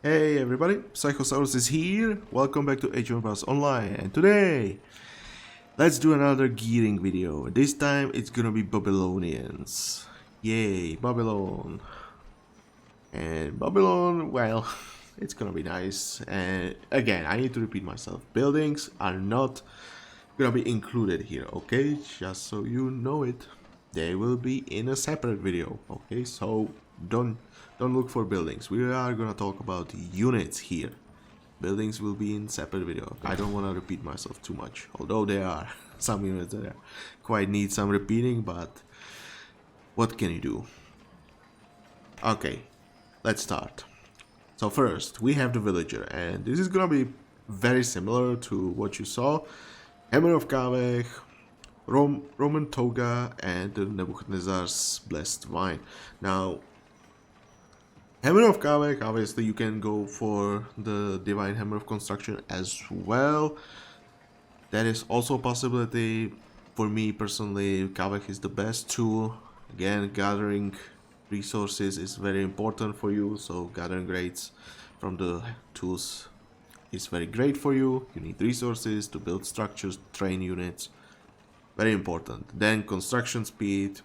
Hey everybody, Psychosaurus is here. Welcome back to Age of Empires Online, and today let's do another gearing video. This time it's gonna be Babylonians. Yay, Babylon. And Babylon, well, it's gonna be nice. And again, I need to repeat myself. Buildings are not gonna be included here, okay? Just so you know it. They will be in a separate video, okay? So don't look for buildings. We are gonna talk about units here. Buildings will be in separate video. I don't want to repeat myself too much, although there are some units that quite need some repeating, but what can you do? Okay, let's start. So first we have the villager, and this is gonna be very similar to what you saw. Hammer of Kaveh, Roman toga, and the Nebuchadnezzar's blessed wine. Now, Hammer of Kaveh, obviously you can go for the Divine Hammer of Construction as well. That is also a possibility. For me personally, Kaveh is the best tool. Again, gathering resources is very important for you, so gathering rates from the tools is very great for you. You need resources to build structures, train units. Very important. Then construction speed.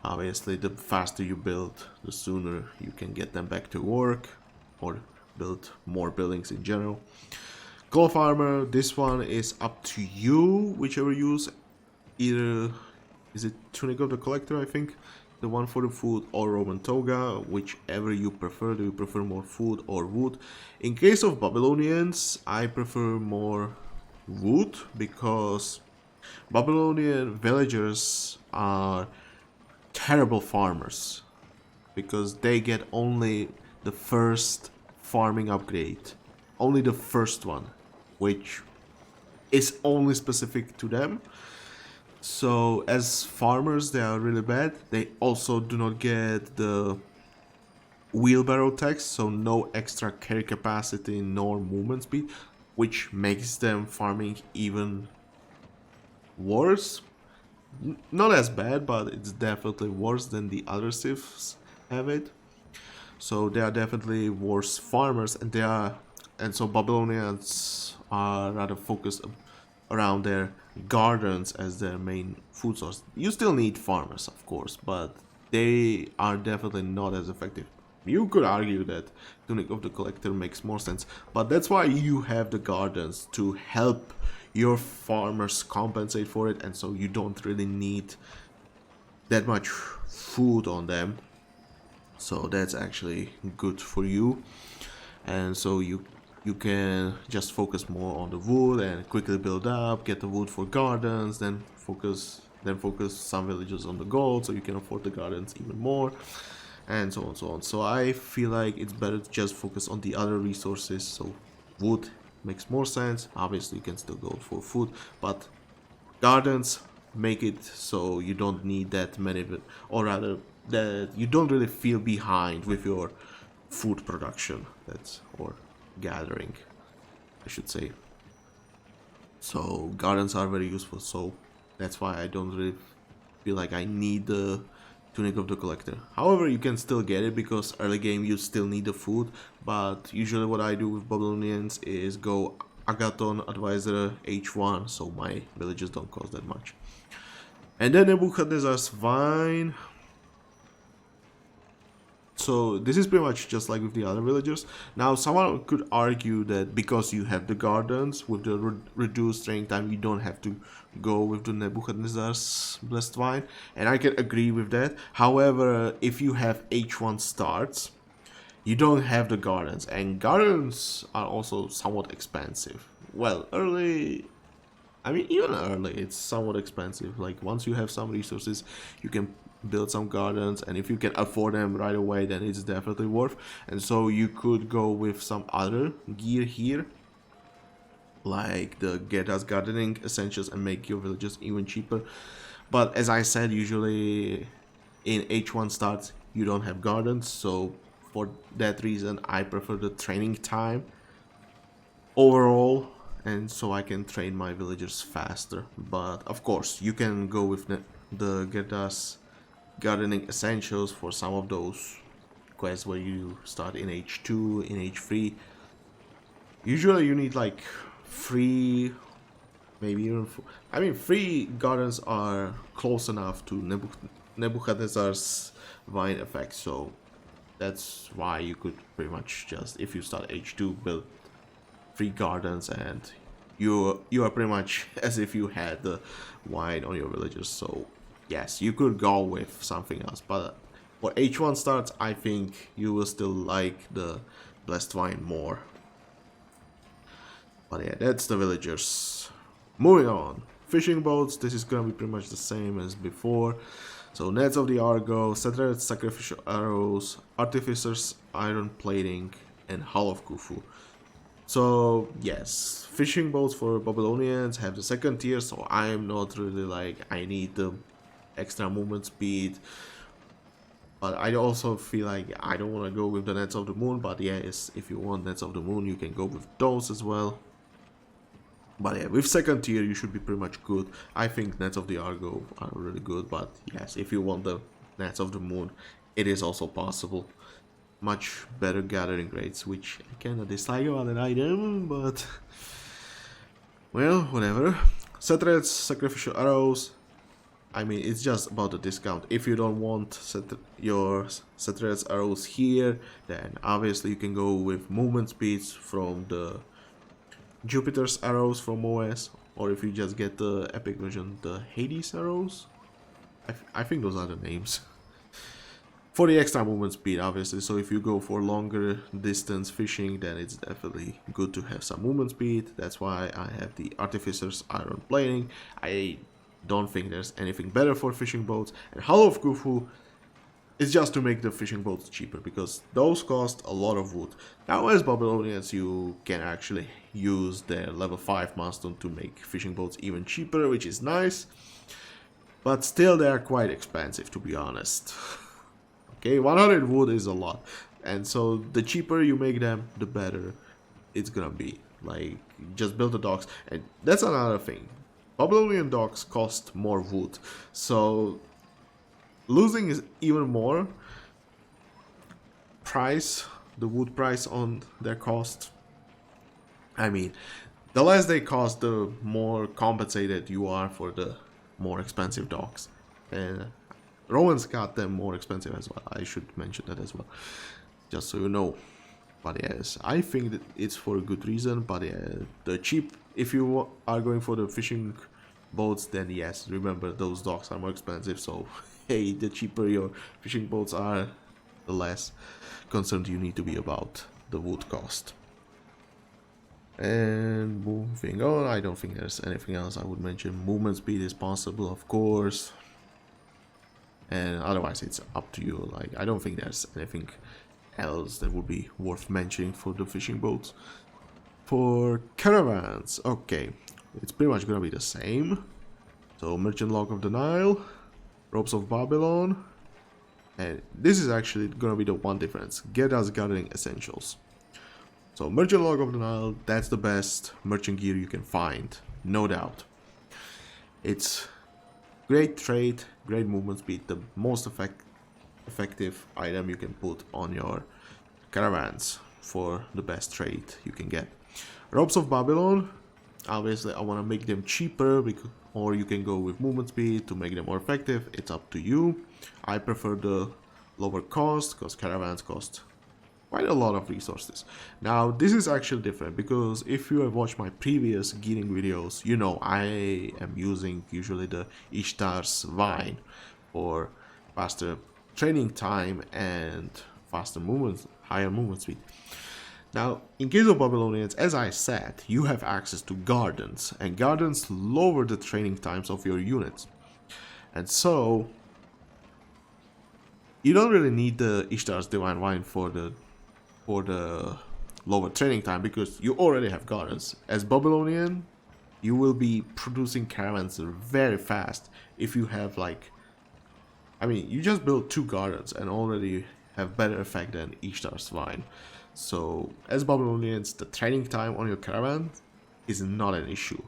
Obviously, the faster you build, the sooner you can get them back to work or build more buildings in general. Cloth armor, this one is up to you, whichever you use. Either, is it Tunic of the Collector, I think? The one for the food, or Roman toga, whichever you prefer. Do you prefer more food or wood? In case of Babylonians, I prefer more wood because Babylonian villagers are terrible farmers because they get only the first farming upgrade, only the first one, which is only specific to them. So as farmers they are really bad. They also do not get the wheelbarrow tax, so no extra carry capacity nor movement speed, which makes them farming even worse. Not as bad, but it's definitely worse than the other civs have it. So they are definitely worse farmers, and so Babylonians are rather focused around their gardens as their main food source. You still need farmers, of course, but they are definitely not as effective. You could argue that Tunic of the Collector makes more sense, but that's why you have the gardens to help your farmers compensate for it, and so you don't really need that much food on them. So that's actually good for you, and so you can just focus more on the wood and quickly build up, get the wood for gardens, then focus some villages on the gold so you can afford the gardens even more, and so on so on. So I feel like it's better to just focus on the other resources. So wood makes more sense. Obviously you can still go for food, but gardens make it so you don't need that many, or rather that you don't really feel behind with your food production, that's or gathering I should say. So gardens are very useful, so that's why I don't really feel like I need the Tunic of the Collector. However, you can still get it because early game you still need the food, but usually what I do with Babylonians is go Agathon Advisor H1, so my villages don't cost that much. And then Nebuchadnezzar's Vine. So this is pretty much just like with the other villagers. Now someone could argue that because you have the gardens with the reduced training time, you don't have to go with the Nebuchadnezzar's blessed wine, and I can agree with that. However, if you have H1 starts, you don't have the gardens, and gardens are also somewhat expensive. Well, even early, it's somewhat expensive. Like, once you have some resources, you can build some gardens, and if you can afford them right away, then it's definitely worth. And so you could go with some other gear here, like the Get Us Gardening Essentials, and make your villages even cheaper. But as I said, usually in H1 starts, you don't have gardens, so for that reason, I prefer the training time overall, and so I can train my villagers faster. But of course, you can go with the Get Us Gardening Essentials for some of those quests where you start in H2, in H3. Usually you need like 3, maybe even 4. I mean, 3 gardens are close enough to Nebuchadnezzar's vine effect, so that's why you could pretty much just, if you start H2, build 3 gardens, and you are pretty much as if you had the wine on your villagers. So yes, you could go with something else, but for H1 starts, I think you will still like the blessed wine more. But yeah, that's the villagers. Moving on, fishing boats. This is gonna be pretty much the same as before. So nets of the Argo, Settlers, sacrificial arrows, artificers, iron plating, and hull of Khufu. So yes, fishing boats for Babylonians have the second tier, so I am not really like, I need the extra movement speed. But I also feel like I don't want to go with the Nets of the Moon, but yes, if you want Nets of the Moon, you can go with those as well. But yeah, with second tier, you should be pretty much good. I think Nets of the Argo are really good, but yes, if you want the Nets of the Moon, it is also possible. Much better gathering rates, which I kinda dislike about an item, but well, whatever. Settlers, sacrificial arrows. I mean, it's just about the discount. If you don't want your Settlers arrows here, then obviously you can go with movement speeds from the Jupiter's arrows from OS, or if you just get the epic version, the Hades arrows. I think those are the names. For the extra movement speed, obviously, so if you go for longer distance fishing, then it's definitely good to have some movement speed. That's why I have the Artificer's Iron Plating. I don't think there's anything better for fishing boats. And Hull of Khufu is just to make the fishing boats cheaper, because those cost a lot of wood. Now, as Babylonians, you can actually use their level 5 milestone to make fishing boats even cheaper, which is nice. But still, they are quite expensive, to be honest. Okay, 100 wood is a lot, and so the cheaper you make them, the better it's gonna be. Like, just build the docks, and that's another thing. Babylonian docks cost more wood, so losing is even more price, the wood price on their cost. I mean, the less they cost, the more compensated you are for the more expensive docks. And Romans got them more expensive as well. I should mention that as well, just so you know. But yes, I think that it's for a good reason. But yeah, the cheap, if you are going for the fishing boats, then yes, remember those docks are more expensive. So hey, the cheaper your fishing boats are, the less concerned you need to be about the wood cost. And moving on, I don't think there's anything else I would mention. Movement speed is possible, of course. And otherwise it's up to you. Like, I don't think there's anything else that would be worth mentioning for the fishing boats. For caravans, okay, it's pretty much gonna be the same. So Merchant Log of the Nile, Ropes of Babylon, and this is actually gonna be the one difference. Gerda's Gathering Essentials. So Merchant Log of the Nile, that's the best merchant gear you can find, no doubt. It's great trade, great movement speed, the most effective item you can put on your caravans for the best trade you can get. Ropes of Babylon, obviously I want to make them cheaper, or you can go with movement speed to make them more effective. It's up to you. I prefer the lower cost because caravans cost quite a lot of resources. Now this is actually different, because if you have watched my previous gearing videos, you know I am using usually the Ishtar's Vine for faster training time and faster movement, higher movement speed. Now in case of Babylonians, as I said, you have access to gardens, and gardens lower the training times of your units, and so you don't really need the Ishtar's Divine Vine for the lower training time, because you already have gardens. As Babylonian, you will be producing caravans very fast if you have, like, I mean, you just build 2 gardens and already have better effect than Ishtar's Vine. So as Babylonians, the training time on your caravan is not an issue.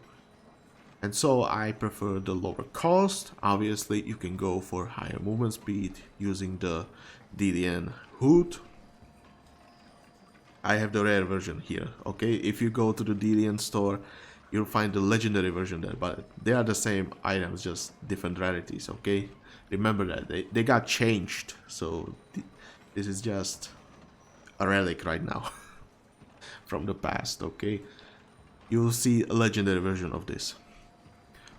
And so I prefer the lower cost. Obviously you can go for higher movement speed using the Didian hood. I have the rare version here, okay? If you go to the Didian store, you'll find the legendary version there, but they are the same items, just different rarities, okay? Remember that, they got changed, so this is just a relic right now from the past, okay? You'll see a legendary version of this.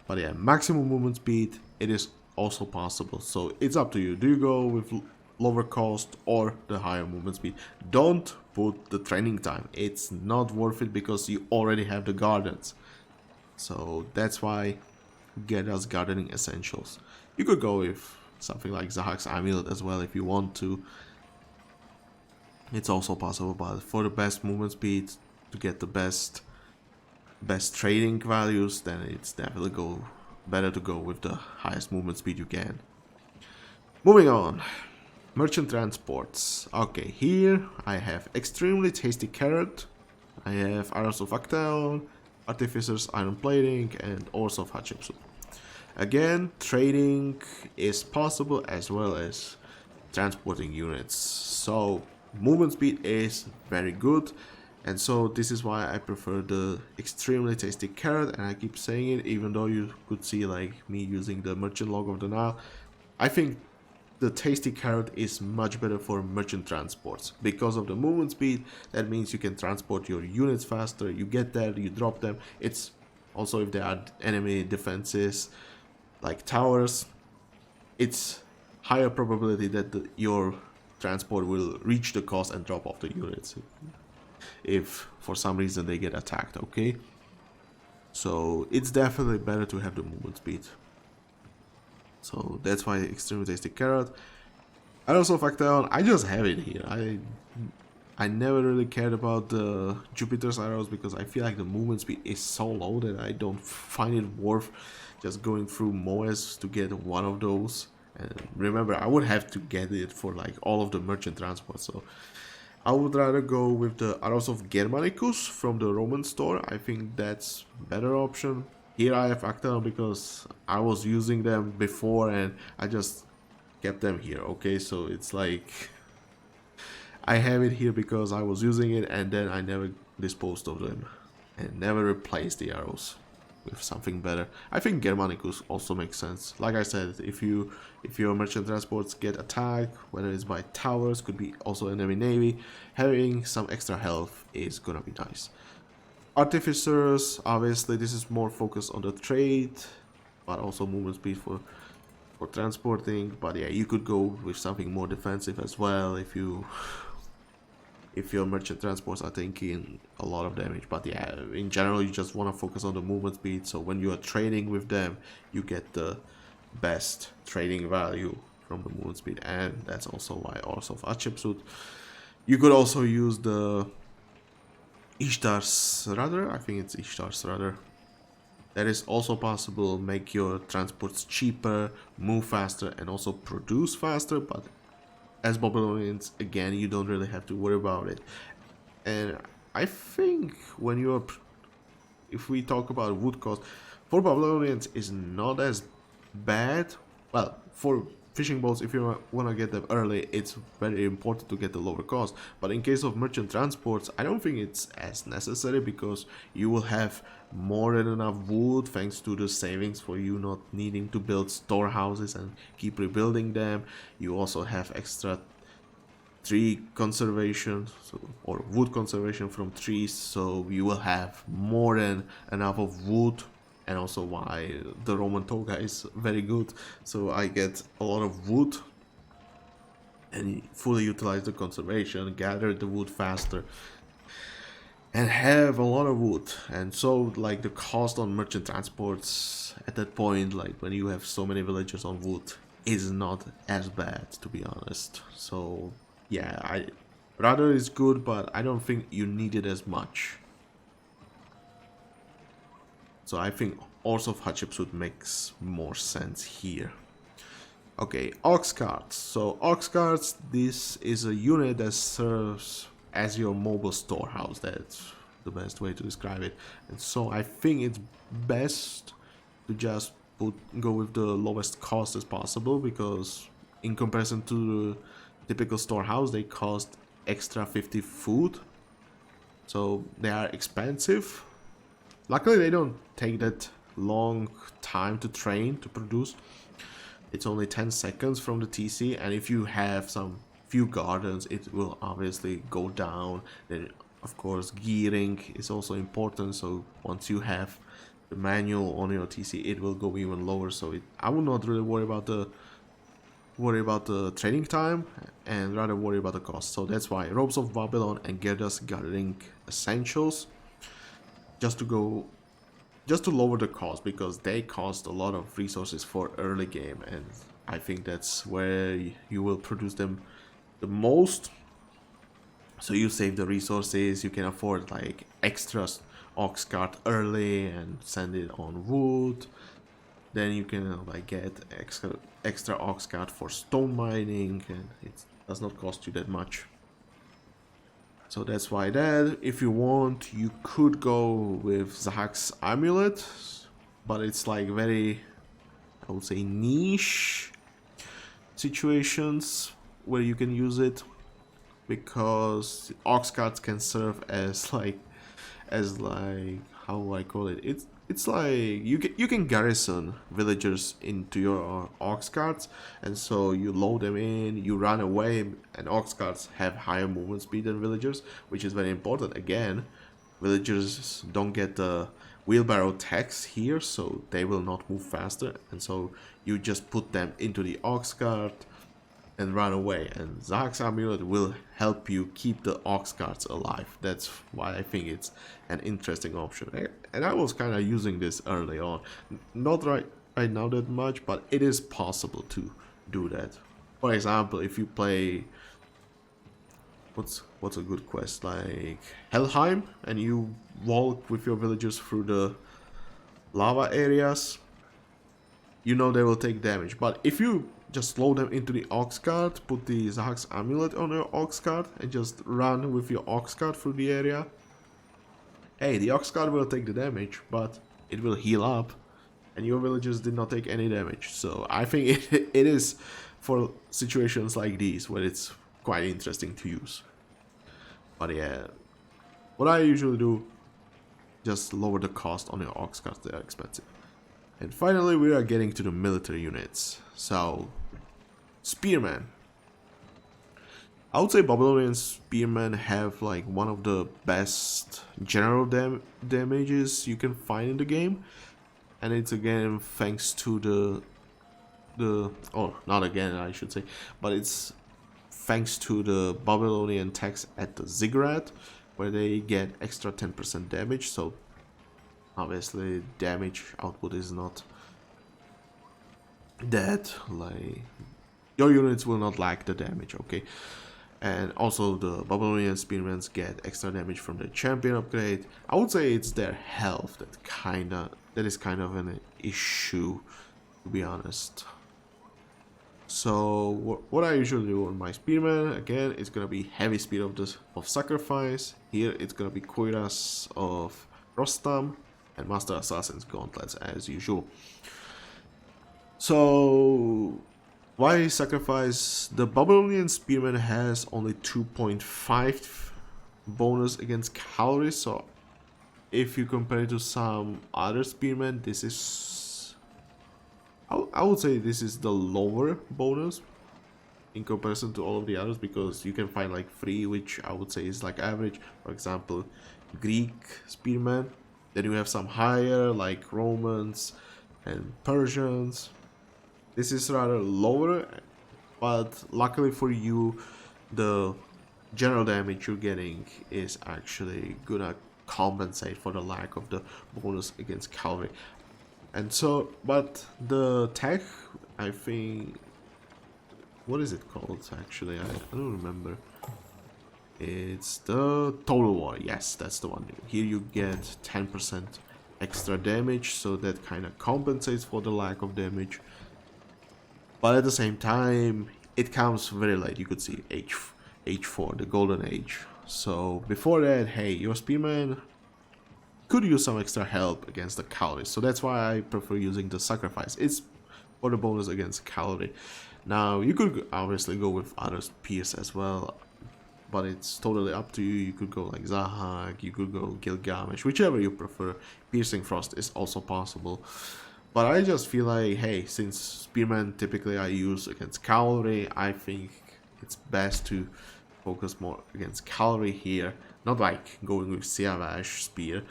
But yeah, maximum movement speed, it is also possible, so it's up to you. Do you go with lower cost or the higher movement speed? Don't put the training time, it's not worth it because you already have the gardens. So that's why get us gardening essentials. You could go with something like Zahak's amulet as well if you want to. It's also possible, but for the best movement speed, to get the best trading values, then it's definitely better to go with the highest movement speed you can. Moving on. Merchant transports. Okay, here I have extremely tasty carrot. I have arrows of Actaeon, artificers iron plating, and ores of Hatshepsut. Again, trading is possible as well as transporting units. So movement speed is very good, and so this is why I prefer the extremely tasty carrot, and I keep saying it even though you could see like me using the merchant log of the Nile. I think the tasty carrot is much better for merchant transports because of the movement speed. That means you can transport your units faster, you get there, you drop them. It's also if there are enemy defenses like towers, it's higher probability that your transport will reach the coast and drop off the units if for some reason they get attacked, okay? So it's definitely better to have the movement speed. So that's why extremely tasty carrot. And also Actaeon, I just have it here. I never really cared about the Jupiter's arrows because I feel like the movement speed is so low that I don't find it worth just going through Moes to get one of those. And remember, I would have to get it for like all of the merchant transport, so I would rather go with the arrows of Germanicus from the Roman store. I think that's better option. Here I have Actaeon because I was using them before and I just kept them here, okay? So it's like I have it here because I was using it and then I never disposed of them and never replaced the arrows with something better. I think Germanicus also makes sense. Like I said, if your merchant transports get attacked, whether it's by towers, could be also enemy navy, having some extra health is gonna be nice. Artificers, obviously this is more focused on the trade, but also movement speed for transporting. But yeah, you could go with something more defensive as well if your merchant transports are taking a lot of damage. But yeah, in general you just want to focus on the movement speed, so when you are trading with them you get the best trading value from the movement speed, and that's also why also of Hatshepsut. You could also use the Ishtar's Rudder, I think it's Ishtar's Rudder. That is also possible, make your transports cheaper, move faster, and also produce faster, but as Babylonians, again, you don't really have to worry about it. And I think when you're, if we talk about wood cost, for Babylonians is not as bad. Well, for fishing boats, if you want to get them early, it's very important to get the lower cost. But in case of merchant transports, I don't think it's as necessary because you will have more than enough wood thanks to the savings for you not needing to build storehouses and keep rebuilding them. You also have extra tree conservation, or wood conservation from trees, so you will have more than enough of wood. And also why the Roman toga is very good, so I get a lot of wood and fully utilize the conservation, gather the wood faster and have a lot of wood. And so like the cost on merchant transports at that point, like when you have so many villagers on wood, is not as bad, to be honest. So yeah, rather is good, but I don't think you need it as much. So I think Ores of Hatshepsut makes more sense here. Okay, Ox Carts. So Ox Carts, this is a unit that serves as your mobile storehouse. That's the best way to describe it. And so I think it's best to just go with the lowest cost as possible, because in comparison to typical storehouse, they cost extra 50 food, so they are expensive. Luckily they don't take that long time to train to produce. It's only 10 seconds from the TC, and if you have some few gardens it will obviously go down. Then of course gearing is also important, so once you have the manual on your TC it will go even lower. So I would not really worry about the training time and rather worry about the cost. So that's why Robes of Babylon and Gerda's Gardening Essentials, just to lower the cost, because they cost a lot of resources for early game, and I think that's where you will produce them the most. So you save the resources, you can afford like extra ox cart early and send it on wood. Then you can like get extra ox cart for stone mining, and it does not cost you that much. So that's why that, if you want, you could go with Zahak's amulet, but it's like very, I would say, niche situations where you can use it, because ox carts can serve as like how do I call it? It's like you can garrison villagers into your ox carts, and so you load them in, you run away, and ox carts have higher movement speed than villagers, which is very important. Again, villagers don't get the wheelbarrow tax here, so they will not move faster, and so you just put them into the ox cart and run away, and Zahak's amulet will help you keep the ox carts alive. That's why I think it's an interesting option, and I was kind of using this early on, not right now that much, but it is possible to do that. For example, if you play what's a good quest, like Helheim, and you walk with your villagers through the lava areas, you know they will take damage, but if you just load them into the ox cart, put the Zahak's amulet on your ox cart, and just run with your ox cart through the area, hey, the ox cart will take the damage, but it will heal up, and your villagers did not take any damage. So I think it is for situations like these where it's quite interesting to use. But yeah, what I usually do, just lower the cost on your ox carts, they are expensive. And finally we are getting to the military units. So spearmen, I would say Babylonian spearmen have like one of the best general damages you can find in the game, and it's again thanks to oh, not again I should say, but it's thanks to the Babylonian tax at the ziggurat, where they get extra 10% damage. So obviously damage output is not that, like your units will not lack the damage, okay? And also the Babylonian spearmen get extra damage from the champion upgrade. I would say it's their health that is kind of an issue, to be honest. So what I usually do on my spearmen, again, it's gonna be heavy speed of sacrifice. Here it's gonna be cuirass of Rostam and Master Assassin's gauntlets as usual. So why sacrifice? The Babylonian spearman has only 2.5 bonus against cavalry, so if you compare it to some other spearmen, this is, I would say this is the lower bonus in comparison to all of the others, because you can find like 3, which I would say is like average. For example, Greek spearmen. Then you have some higher like Romans and Persians. This is rather lower, but luckily for you, the general damage you're getting is actually gonna compensate for the lack of the bonus against cavalry. And so, but the tech, I think, what is it called actually? I don't remember. It's the Total War. Yes, that's the one. Here you get 10% extra damage, so that kind of compensates for the lack of damage. But at the same time, it comes very late. You could see age 4, the golden age. So before that, hey, your spearman could use some extra help against the cavalry. So that's why I prefer using the sacrifice. It's for the bonus against cavalry. Now you could obviously go with other spears as well, but it's totally up to you. You could go like Zahag, you could go Gilgamesh, whichever you prefer. Piercing Frost is also possible. But I just feel like, hey, since Spearmen typically I use against cavalry, I think it's best to focus more against cavalry here. Not like going with Siavash Spear.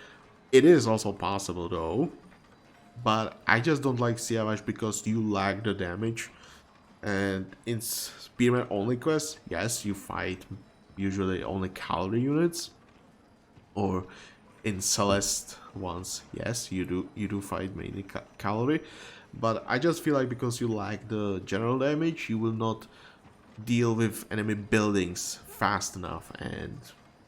It is also possible though. But I just don't like Siavash because you lack the damage. And in Spearman only quests, yes, you fight usually only cavalry units. Or in Celeste ones, yes, you do fight mainly cavalry. But I just feel like because you lack the general damage, you will not deal with enemy buildings fast enough, and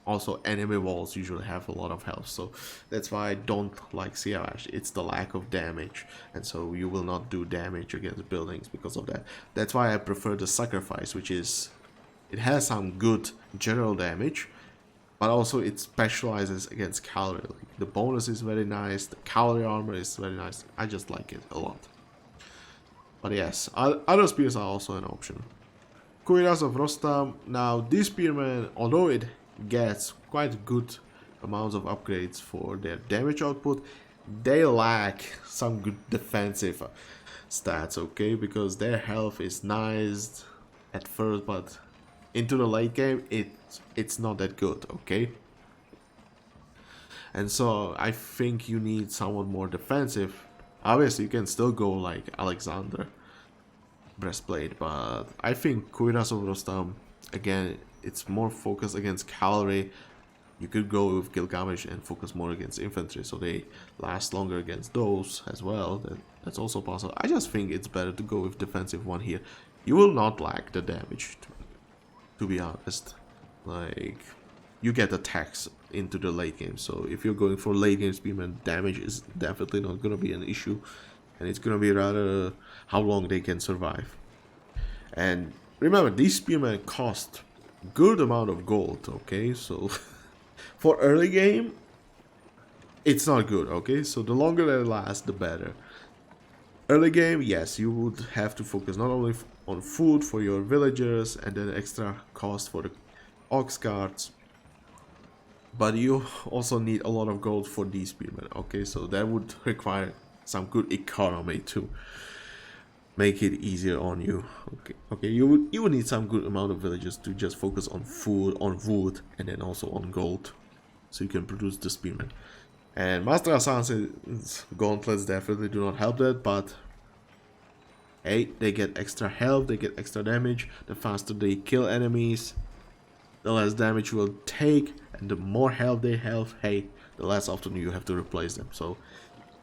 also enemy walls usually have a lot of health, so that's why I don't like Siavash. It's the lack of damage, and so you will not do damage against buildings because of that. That's why I prefer the Sacrifice, which is, it has some good general damage, but also it specializes against cavalry. Like, the bonus is very nice, the cavalry armor is very nice. I just like it a lot. But yes, other spears are also an option. Kuiras of Rostam. Now this spearman, although it gets quite good amounts of upgrades for their damage output, they lack some good defensive stats, okay? Because their health is nice at first, but into the late game it's not that good, okay? And so I think you need somewhat more defensive. Obviously you can still go like Alexander breastplate, but I think Kuiras of Rostam, again, it's more focused against cavalry. You could go with Gilgamesh and focus more against infantry, so they last longer against those as well. That's also possible. I just think it's better to go with defensive one here. You will not lack the damage, to be honest. Like, you get attacks into the late game, so if you're going for late game spearman, damage is definitely not gonna be an issue, and it's gonna be rather how long they can survive. And remember, these spearmen cost good amount of gold, okay? So for early game, it's not good, okay? So the longer they last, the better. Early game, yes, you would have to focus not only on food for your villagers and then extra cost for the ox carts, but you also need a lot of gold for these spearmen, okay? So that would require some good economy to make it easier on you. Okay, you would need some good amount of villagers to just focus on food, on wood, and then also on gold, so you can produce the spearmen. And Master Assassin's gauntlets definitely do not help that, but hey, they get extra health, they get extra damage. The faster they kill enemies, the less damage you will take, and the more health they have, hey, the less often you have to replace them. So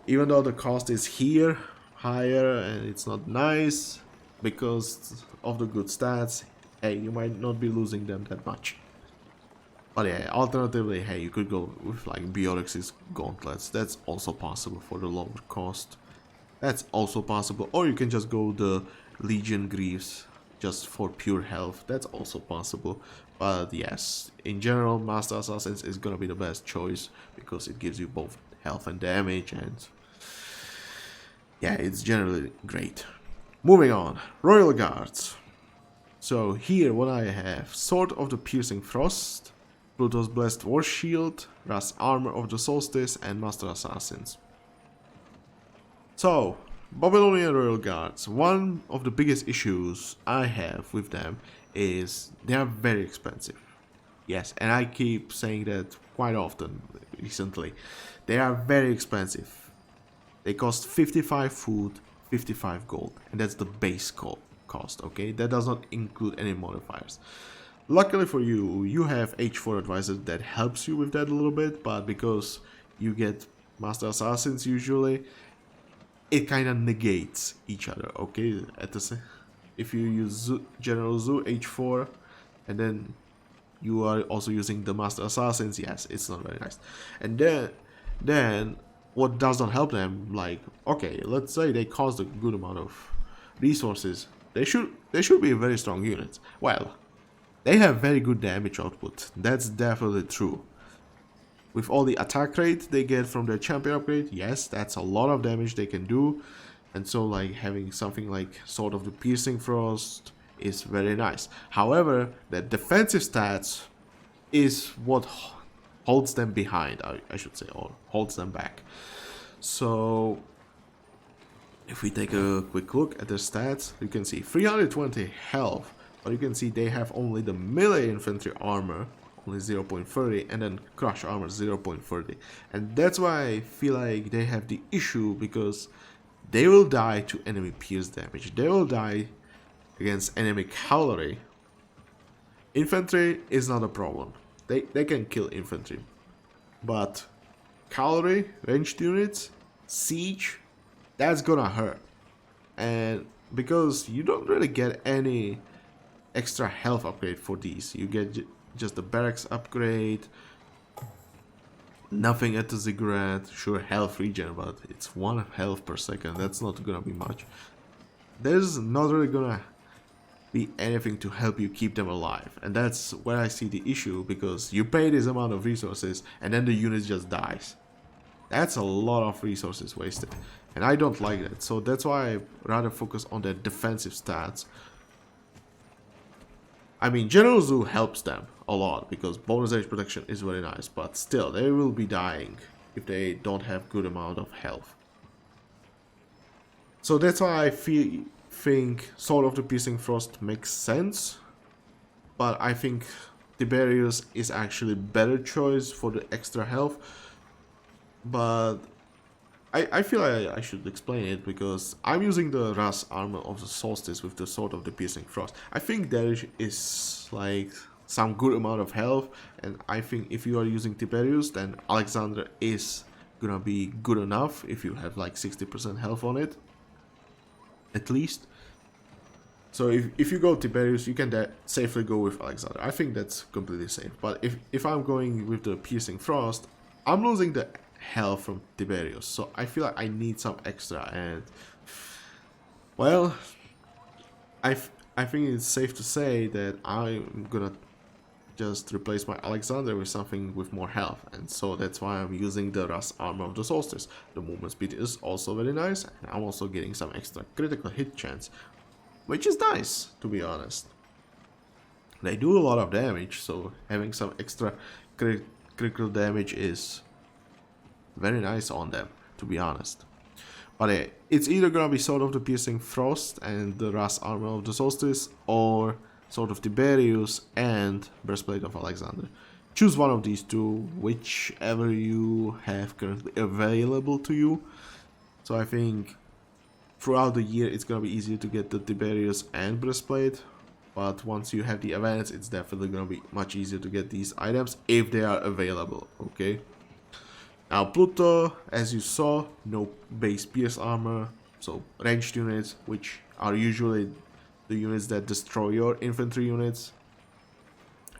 even though the cost is here higher and it's not nice because of the good stats, hey, you might not be losing them that much. But yeah, alternatively, hey, you could go with like Bjork's gauntlets. That's also possible for the lower cost. That's also possible. Or you can just go the Legion Greaves just for pure health. That's also possible. But yes, in general, Master Assassins is gonna be the best choice because it gives you both health and damage, and yeah, it's generally great. Moving on, Royal Guards. So here what I have: Sword of the Piercing Frost, Pluto's Blessed War Shield, Ra's Armor of the Solstice, and Master Assassins. So, Babylonian Royal Guards, one of the biggest issues I have with them is they are very expensive. Yes, and I keep saying that quite often recently. They are very expensive. They cost 55 food, 55 gold, and that's the base cost, okay? That does not include any modifiers. Luckily for you, you have H4 Advisor that helps you with that a little bit, but because you get Master Assassins usually, it kind of negates each other, okay? If you use General Zoo H4, and then you are also using the Master Assassins, yes, it's not very nice. And then what does not help them, like, okay, let's say they cost a good amount of resources, they should be very strong units. Well, they have very good damage output, that's definitely true. With all the attack rate they get from their champion upgrade, yes, that's a lot of damage they can do. And so like having something like Sword of the Piercing Frost is very nice. However, the defensive stats is what holds them behind, I should say, or holds them back. So if we take a quick look at their stats, you can see 320 health, but you can see they have only the melee infantry armor, only 0.30, and then crush armor 0.30. And that's why I feel like they have the issue, because they will die to enemy pierce damage. They will die against enemy cavalry. Infantry is not a problem. They can kill infantry. But cavalry, ranged units, siege, that's gonna hurt. And because you don't really get any extra health upgrade for these. You get just the barracks upgrade, nothing at the ziggurat, sure health regen, but it's 1 health per second, that's not gonna be much. There's not really gonna be anything to help you keep them alive, and that's where I see the issue, because you pay this amount of resources and then the unit just dies. That's a lot of resources wasted, and I don't like that, so that's why I rather focus on the defensive stats. I mean, General Zoo helps them a lot, because bonus age protection is very nice, but still, they will be dying if they don't have good amount of health. So that's why I think Sword of the Piercing Frost makes sense, but I think Tiberius is actually better choice for the extra health. But I feel I should explain it, because I'm using the Ras armor of the Solstice with the Sword of the Piercing Frost. I think there is like some good amount of health, and I think if you are using Tiberius, then Alexander is gonna be good enough if you have like 60% health on it, at least. So if you go Tiberius, you can safely go with Alexander. I think that's completely safe. But if I'm going with the Piercing Frost, I'm losing the health from Tiberius, so I feel like I need some extra, and well, I think it's safe to say that I'm gonna just replace my Alexander with something with more health, and so that's why I'm using the Ras armor of the Solstice. The movement speed is also very nice, and I'm also getting some extra critical hit chance, which is nice, to be honest. They do a lot of damage, so having some extra critical damage is very nice on them, to be honest. But it's either gonna be Sword of the Piercing Frost and the Ras armor of the Solstice, or Sword of Tiberius and Breastplate of Alexander. Choose one of these two, whichever you have currently available to you. So I think throughout the year it's gonna be easier to get the Tiberius and Breastplate, but once you have the events, it's definitely gonna be much easier to get these items if they are available, okay? Now Pluto, as you saw, no base pierce armor, so ranged units, which are usually the units that destroy your infantry units.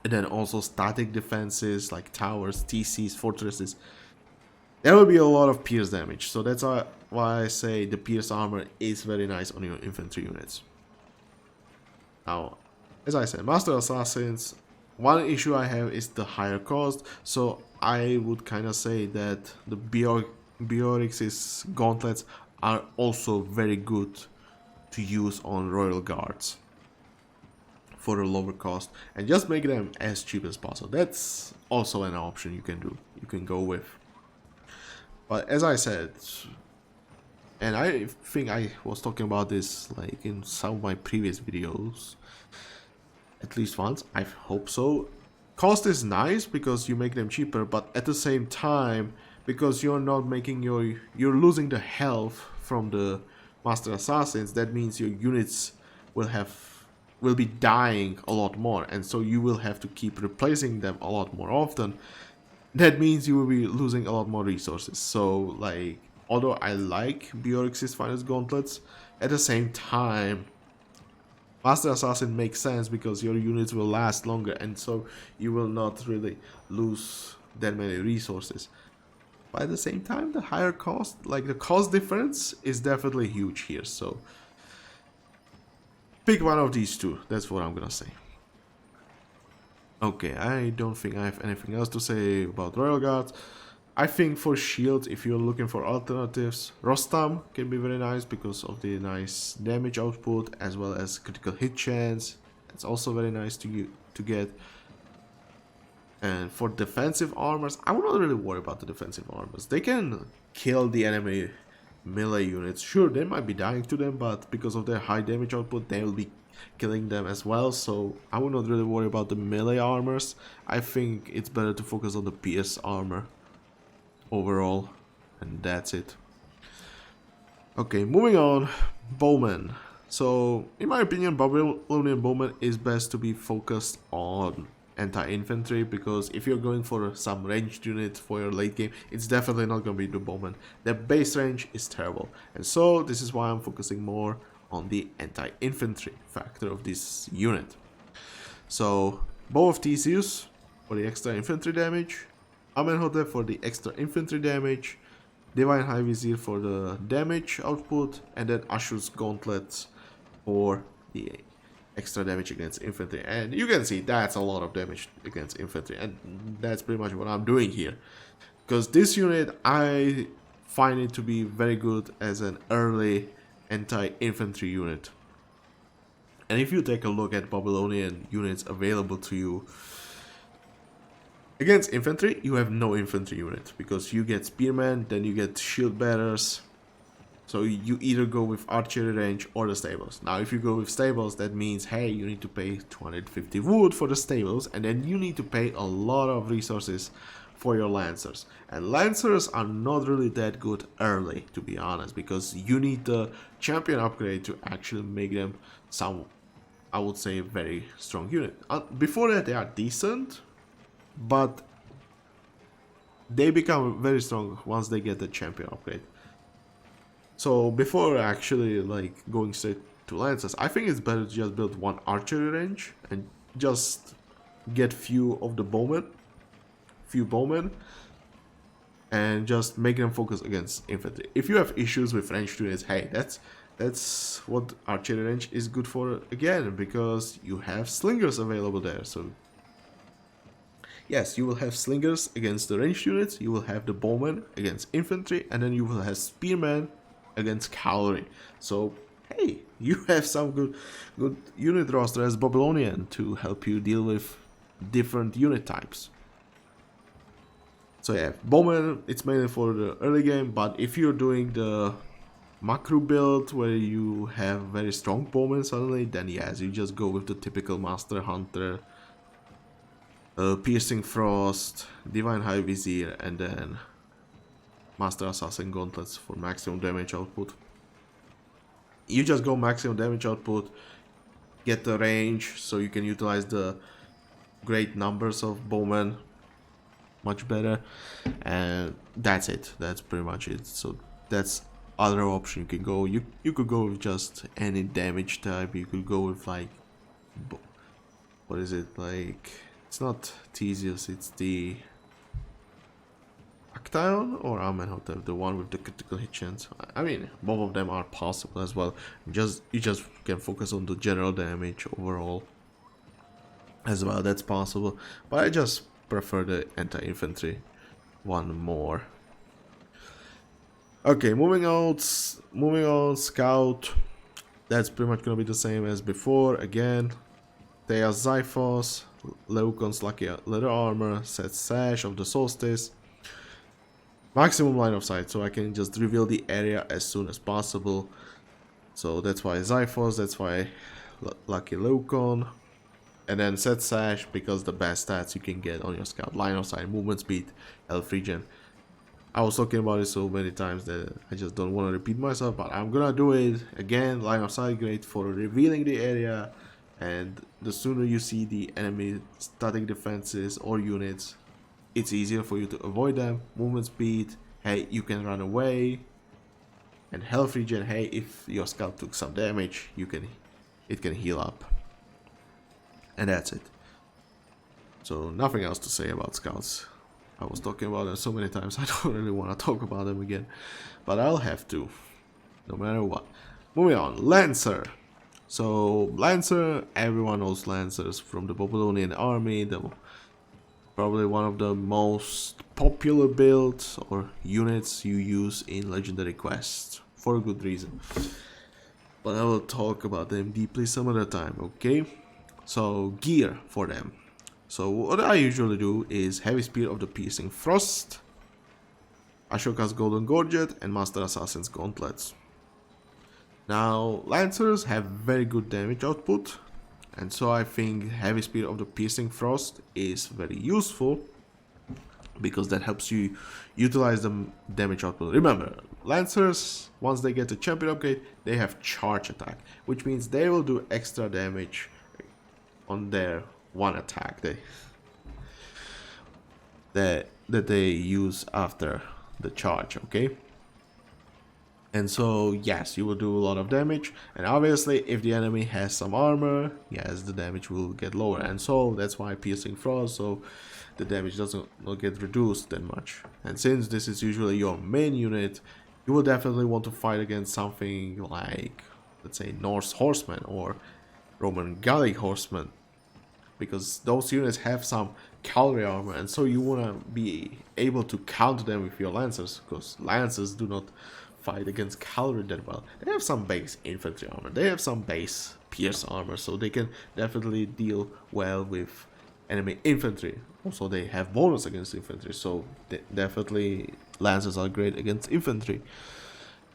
And then also static defenses like towers, TCs, fortresses. There will be a lot of pierce damage, so that's why I say the pierce armor is very nice on your infantry units. Now, as I said, Master Assassins, one issue I have is the higher cost, so I would kind of say that the Bioryx's gauntlets are also very good to use on Royal Guards for a lower cost, and just make them as cheap as possible. That's also an option you can do, you can go with. But as I said, and I think I was talking about this like in some of my previous videos, at least once, I hope so. Cost is nice because you make them cheaper, but at the same time, because you're not making you're losing the health from the Master Assassins, that means your units will be dying a lot more, and so you will have to keep replacing them a lot more often. That means you will be losing a lot more resources. So like, although I like Bioryx's Finest Gauntlets, at the same time Master Assassin makes sense because your units will last longer, and so you will not really lose that many resources. But at the same time, the higher cost, like the cost difference, is definitely huge here. So pick one of these two. That's what I'm gonna say. Okay, I don't think I have anything else to say about Royal Guards. I think for shields, if you're looking for alternatives, Rostam can be very nice because of the nice damage output as well as critical hit chance. It's also very nice to get. And for defensive armors, I would not really worry about the defensive armors. They can kill the enemy melee units. Sure, they might be dying to them, but because of their high damage output, they will be killing them as well. So I would not really worry about the melee armors. I think it's better to focus on the pierce armor overall, and that's it. Okay, moving on. Bowman. So in my opinion, Babylonian Bowman is best to be focused on anti-infantry, because if you're going for some ranged unit for your late game, it's definitely not going to be the Bowman. Their base range is terrible, and so this is why I'm focusing more on the anti-infantry factor of this unit. So Bow of Theseus for the extra infantry damage, Amenhotep for the extra infantry damage, Divine High Vizier for the damage output, and then Ashur's Gauntlets for the extra damage against infantry. And you can see that's a lot of damage against infantry, and that's pretty much what I'm doing here, because this unit I find it to be very good as an early anti-infantry unit. And if you take a look at Babylonian units available to you against infantry, you have no infantry unit, because you get spearmen, then you get shield bearers. So you either go with archery range or the stables. Now if you go with stables, that means, hey, you need to pay 250 wood for the stables, and then you need to pay a lot of resources for your lancers. And lancers are not really that good early, to be honest, because you need the champion upgrade to actually make them some, I would say, very strong unit. Before that they are decent, but they become very strong once they get the champion upgrade. So before actually like going straight to lancers, I think it's better to just build one archery range and just get few bowmen, and just make them focus against infantry. If you have issues with ranged units, hey, that's what archery range is good for again, because you have slingers available there. So yes, you will have slingers against the ranged units, you will have the bowmen against infantry, and then you will have spearmen against cavalry. So hey, you have some good unit roster as Babylonian to help you deal with different unit types. So yeah, bowman, it's mainly for the early game, but if you're doing the macro build where you have very strong bowmen suddenly, then yes, you just go with the typical master hunter, piercing frost, divine high vizier, and then master assassin gauntlets for maximum damage output. You just go maximum damage output, get the range so you can utilize the great numbers of bowmen much better, and that's it. That's pretty much it. So that's other option you can go. You could go with just any damage type. You could go with like, what is it, like, it's not Theseus, it's the Actaeon or Amenhotep, the one with the critical hit chance. I mean, both of them are possible as well. You just can focus on the general damage overall as well. That's possible, but I just prefer the anti-infantry one more. Okay, moving on, scout. That's pretty much gonna be the same as before. Again, Thea's Xiphos, Leucon's lucky leather armor, set sash of the solstice, maximum line of sight, so I can just reveal the area as soon as possible. So that's why Xiphos, that's why lucky Leucon. And then set sash, because the best stats you can get on your scout: line of sight, movement speed, health regen. I was talking about it so many times that I just don't want to repeat myself, but I'm gonna do it again. Line of sight, great for revealing the area, and the sooner you see the enemy static defenses or units, it's easier for you to avoid them. Movement speed, hey, you can run away. And health regen, hey, if your scout took some damage, it can heal up. And that's it. So nothing else to say about scouts. I was talking about them so many times, I don't really want to talk about them again, but I'll have to, no matter what. Moving on, Lancer. So Lancer, everyone knows Lancers from the Babylonian army, the Probably one of the most popular builds or units you use in legendary quests for a good reason. But I will talk about them deeply some other time, okay? So, gear for them. So what I usually do is Heavy Spear of the Piercing Frost, Ashoka's Golden Gorget, and Master Assassin's Gauntlets. Now, Lancers have very good damage output, and so I think Heavy Spear of the Piercing Frost is very useful, because that helps you utilize the damage output. Remember, Lancers, once they get the champion upgrade, they have charge attack, which means they will do extra damage on their one attack that they use after the charge, okay? And so, yes, you will do a lot of damage, and obviously if the enemy has some armor, yes, the damage will get lower, and so that's why Piercing Frost, so the damage doesn't get reduced that much. And since this is usually your main unit, you will definitely want to fight against something like, let's say, Norse Horsemen or Roman Gallic Horsemen, because those units have some cavalry armor, and so you want to be able to counter them with your Lancers, because Lancers do not fight against cavalry that well. They have some base infantry armor, they have some base pierce armor, so they can definitely deal well with enemy infantry. Also, they have bonus against infantry, so definitely Lancers are great against infantry,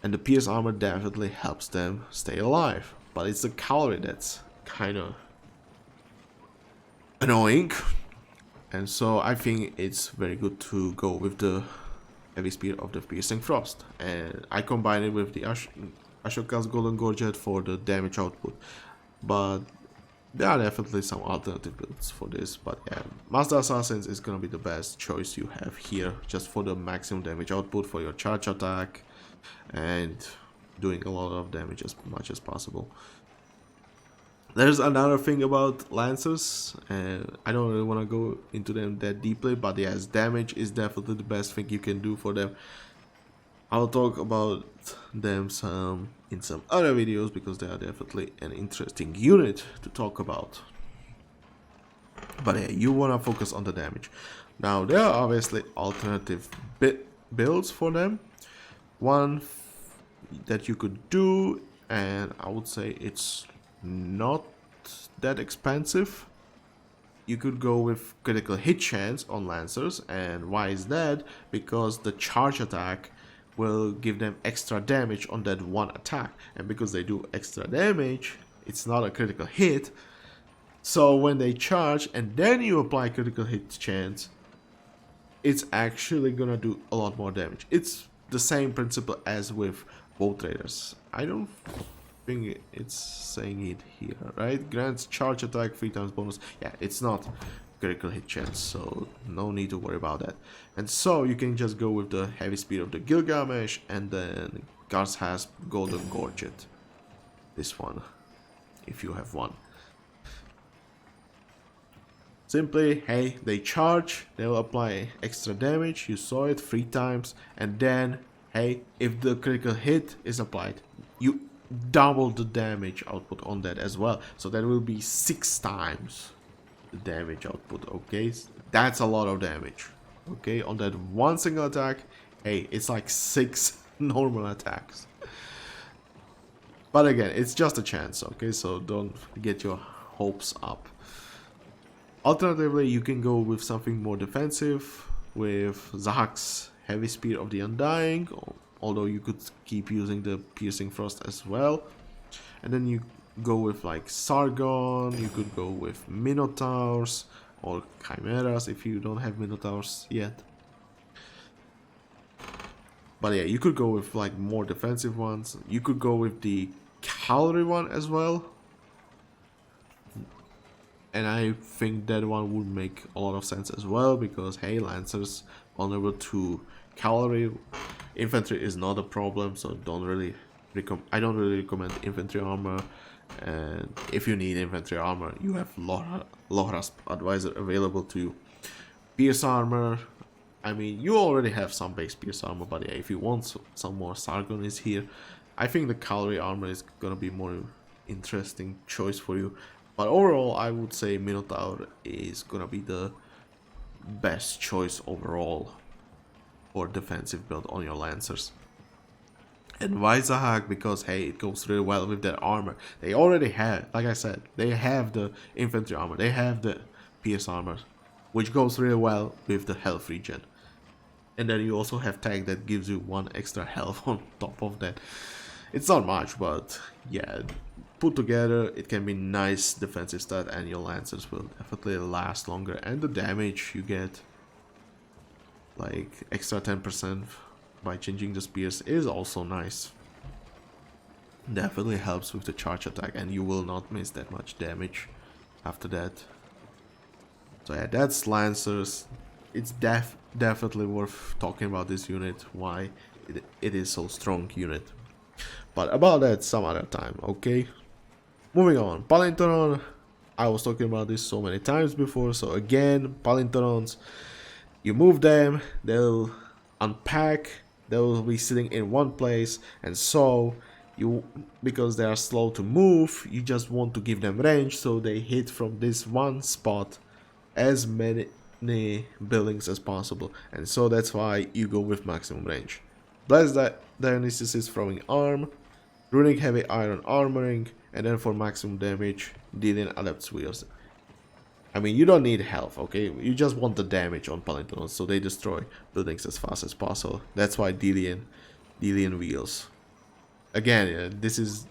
and the pierce armor definitely helps them stay alive. But it's the cavalry that's kind of annoying, and so I think it's very good to go with the Heavy Spear of the Piercing Frost, and I combine it with the Ashoka's Golden Gorget for the damage output. But there are definitely some alternative builds for this, but yeah, Master Assassins is gonna be the best choice you have here, just for the maximum damage output for your charge attack and doing a lot of damage as much as possible. There's another thing about Lancers, and I don't really want to go into them that deeply, but yes, damage is definitely the best thing you can do for them. I'll talk about them in some other videos, because they are definitely an interesting unit to talk about. But yeah, you want to focus on the damage. Now, there are obviously alternative builds for them. One that you could do, and I would say it's not that expensive. You could go with critical hit chance on Lancers, and why is that? Because the charge attack will give them extra damage on that one attack, and because they do extra damage, it's not a critical hit. So when they charge and then you apply critical hit chance, it's actually gonna do a lot more damage. It's the same principle as with Bow Traders. I don't think it's saying it here, right? Grants charge attack 3 times bonus. Yeah, it's not critical hit chance, so no need to worry about that. And so you can just go with the Heavy Spear of the Gilgamesh, and then Gar's has Golden Gorget. This one, if you have one. Simply, hey, they charge, they will apply extra damage, you saw it 3 times, and then, hey, if the critical hit is applied, you double the damage output on that as well, so that will be 6 times the damage output. Okay, that's a lot of damage. Okay, on that one single attack, hey, it's like 6 normal attacks. But again, it's just a chance, okay, so don't get your hopes up. Alternatively, you can go with something more defensive, with Zahak's Heavy Spear of the Undying, although you could keep using the Piercing Frost as well. And then you go with like Sargon, you could go with Minotaurs or Chimeras if you don't have Minotaurs yet. But yeah, you could go with like more defensive ones. You could go with the cavalry one as well. And I think that one would make a lot of sense as well, because hey, Lancers vulnerable to cavalry. Infantry is not a problem, so I don't really recommend infantry armor. And if you need infantry armor, you have Lohra's advisor available to you. Pierce armor, I mean, you already have some base pierce armor, but yeah, if you want some more, Sargon is here. I think the cavalry armor is gonna be more interesting choice for you. But overall, I would say Minotaur is gonna be the best choice overall for defensive build on your Lancers. And why Zahak? Because hey, it goes really well with their armor. They already have, like I said, they have the infantry armor, they have the PS armor, which goes really well with the health regen. And then you also have tag that gives you 1 extra health on top of that. It's not much, but yeah, put together it can be nice defensive stat, and your Lancers will definitely last longer. And the damage you get, like extra 10% by changing the spears, is also nice. Definitely helps with the charge attack, and you will not miss that much damage after that. So yeah, that's Lancers. It's definitely worth talking about this unit, why it is so strong unit. But about that some other time, okay? Moving on, Palinteron. I was talking about this so many times before, so again, Palinterons, you move them, they'll unpack, they'll be sitting in one place, and so you, because they are slow to move, you just want to give them range, so they hit from this one spot as many buildings as possible, and so that's why you go with maximum range. Blast Dionysus is throwing arm, runic heavy iron armoring, and then for maximum damage, Delian Adept Wheels. I mean, you don't need health, okay? You just want the damage on Palinterons, so they destroy buildings as fast as possible. That's why Delian Wheels. Again, this is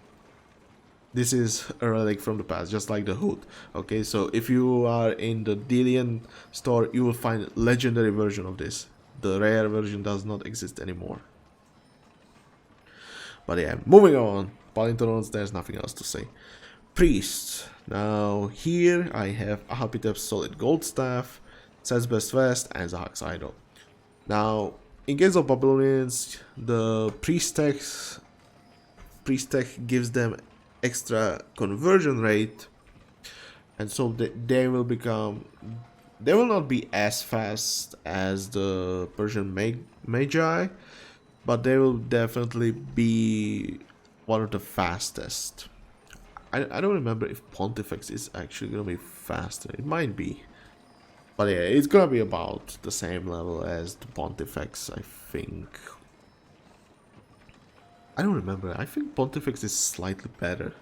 a relic from the past, just like the hood. Okay, so if you are in the Delian store, you will find a legendary version of this. The rare version does not exist anymore. But yeah, moving on. Palinterons, there's nothing else to say. Priests. Now here I have Ahapitep's Solid Gold Staff, Celeste Vest, and Zahak's Idol. Now, in case of Babylonians, the priest tech gives them extra conversion rate, and so they will not be as fast as the Persian Magi, but they will definitely be one of the fastest. I don't remember if Pontifex is actually gonna be faster. It might be, but yeah, it's gonna be about the same level as the Pontifex, I think. I don't remember. I think Pontifex is slightly better,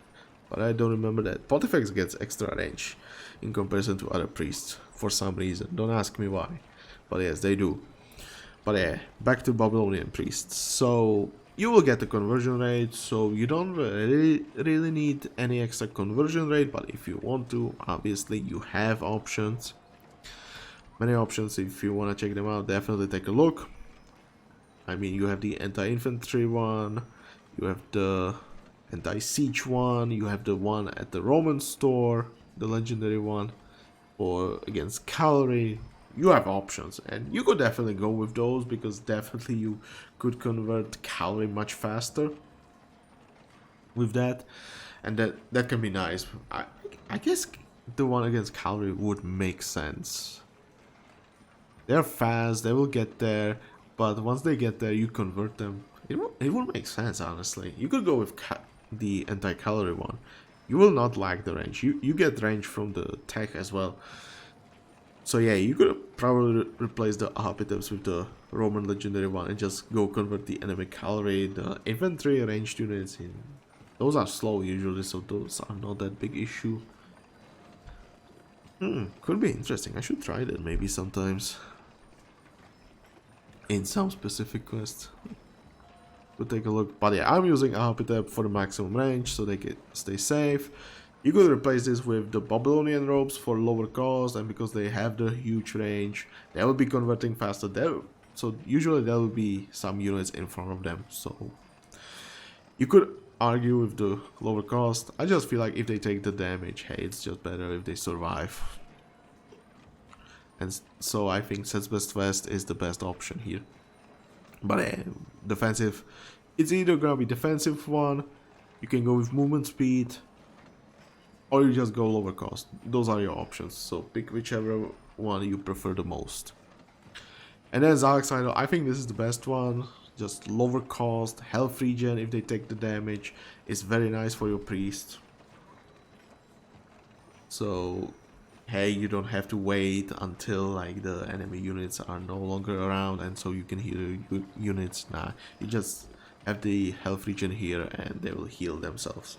but I don't remember that. Pontifex gets extra range in comparison to other priests for some reason. Don't ask me why, but yes, they do. But yeah, back to Babylonian priests. So you will get the conversion rate, so you don't really need any extra conversion rate, but if you want to, obviously you have options. Many options. If you want to check them out, definitely take a look. I mean, you have the anti-infantry one, you have the anti-siege one, you have the one at the Roman store, the legendary one, or against cavalry. You have options, and you could definitely go with those, because definitely you could convert cavalry much faster with that, and that can be nice. I guess the one against cavalry would make sense. They're fast, they will get there, but once they get there, you convert them. It will make sense, honestly. You could go with the anti-cavalry one. You will not lack the range. You get range from the tech as well. So yeah, you could probably replace the Ahapiteps with the Roman legendary one and just go convert the enemy cavalry, the infantry ranged units in. Those are slow usually, so those are not that big issue. Could be interesting. I should try that maybe sometimes in some specific quests. We'll take a look. But yeah, I'm using Ahapitep for the maximum range so they can stay safe. You could replace this with the Babylonian robes for lower cost, and because they have the huge range, they will be converting faster there. So usually there will be some units in front of them. So you could argue with the lower cost. I just feel like if they take the damage, hey, it's just better if they survive. And so I think Celeste Vest is the best option here. But defensive, it's either gonna be defensive one, you can go with movement speed, or you just go lower cost. Those are your options, so pick whichever one you prefer the most. And then Zahak's Idol, I think this is the best one. Just lower cost, health regen if they take the damage. It's very nice for your priest. So hey, you don't have to wait until like the enemy units are no longer around and so you can heal your units. Nah, you just have the health regen here and they will heal themselves.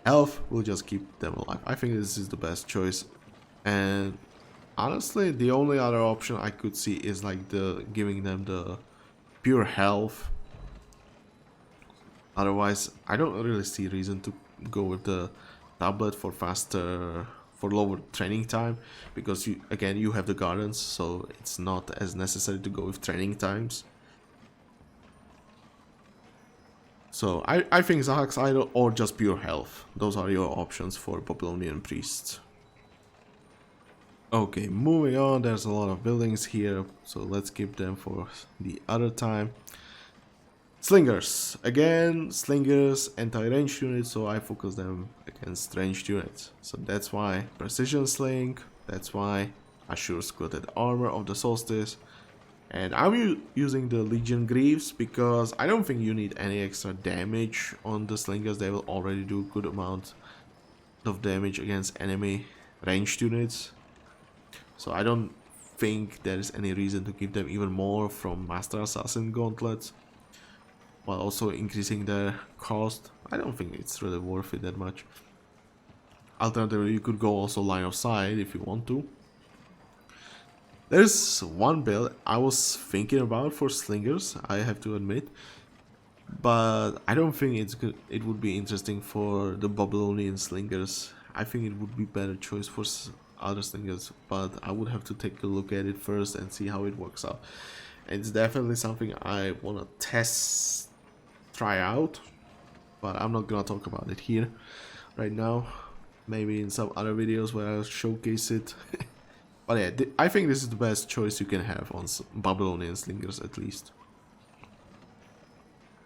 Health will just keep them alive. I think this is the best choice. And honestly, the only other option I could see is like the giving them the pure health. Otherwise, I don't really see reason to go with the tablet for faster, for lower training time, because you have the gardens, so it's not as necessary to go with training times. So I think Zahak's Idol or just pure health. Those are your options for Babylonian priests. Okay, moving on, there's a lot of buildings here, so let's keep them for the other time. Slingers. Again, slingers, anti-ranged units, so I focus them against ranged units. So that's why precision sling, that's why Assure's coated armor of the solstice. And I'm using the Legion Greaves because I don't think you need any extra damage on the slingers. They will already do a good amount of damage against enemy ranged units. So I don't think there is any reason to give them even more from Master Assassin gauntlets, while also increasing their cost. I don't think it's really worth it that much. Alternatively, you could go also line of sight if you want to. There's one build I was thinking about for slingers, I have to admit, but I don't think it's good. It would be interesting for the Babylonian slingers. I think it would be better choice for other slingers, but I would have to take a look at it first and see how it works out. And it's definitely something I want to try out, but I'm not gonna talk about it here right now. Maybe in some other videos where I'll showcase it. But yeah, I think this is the best choice you can have on Babylonian slingers, at least.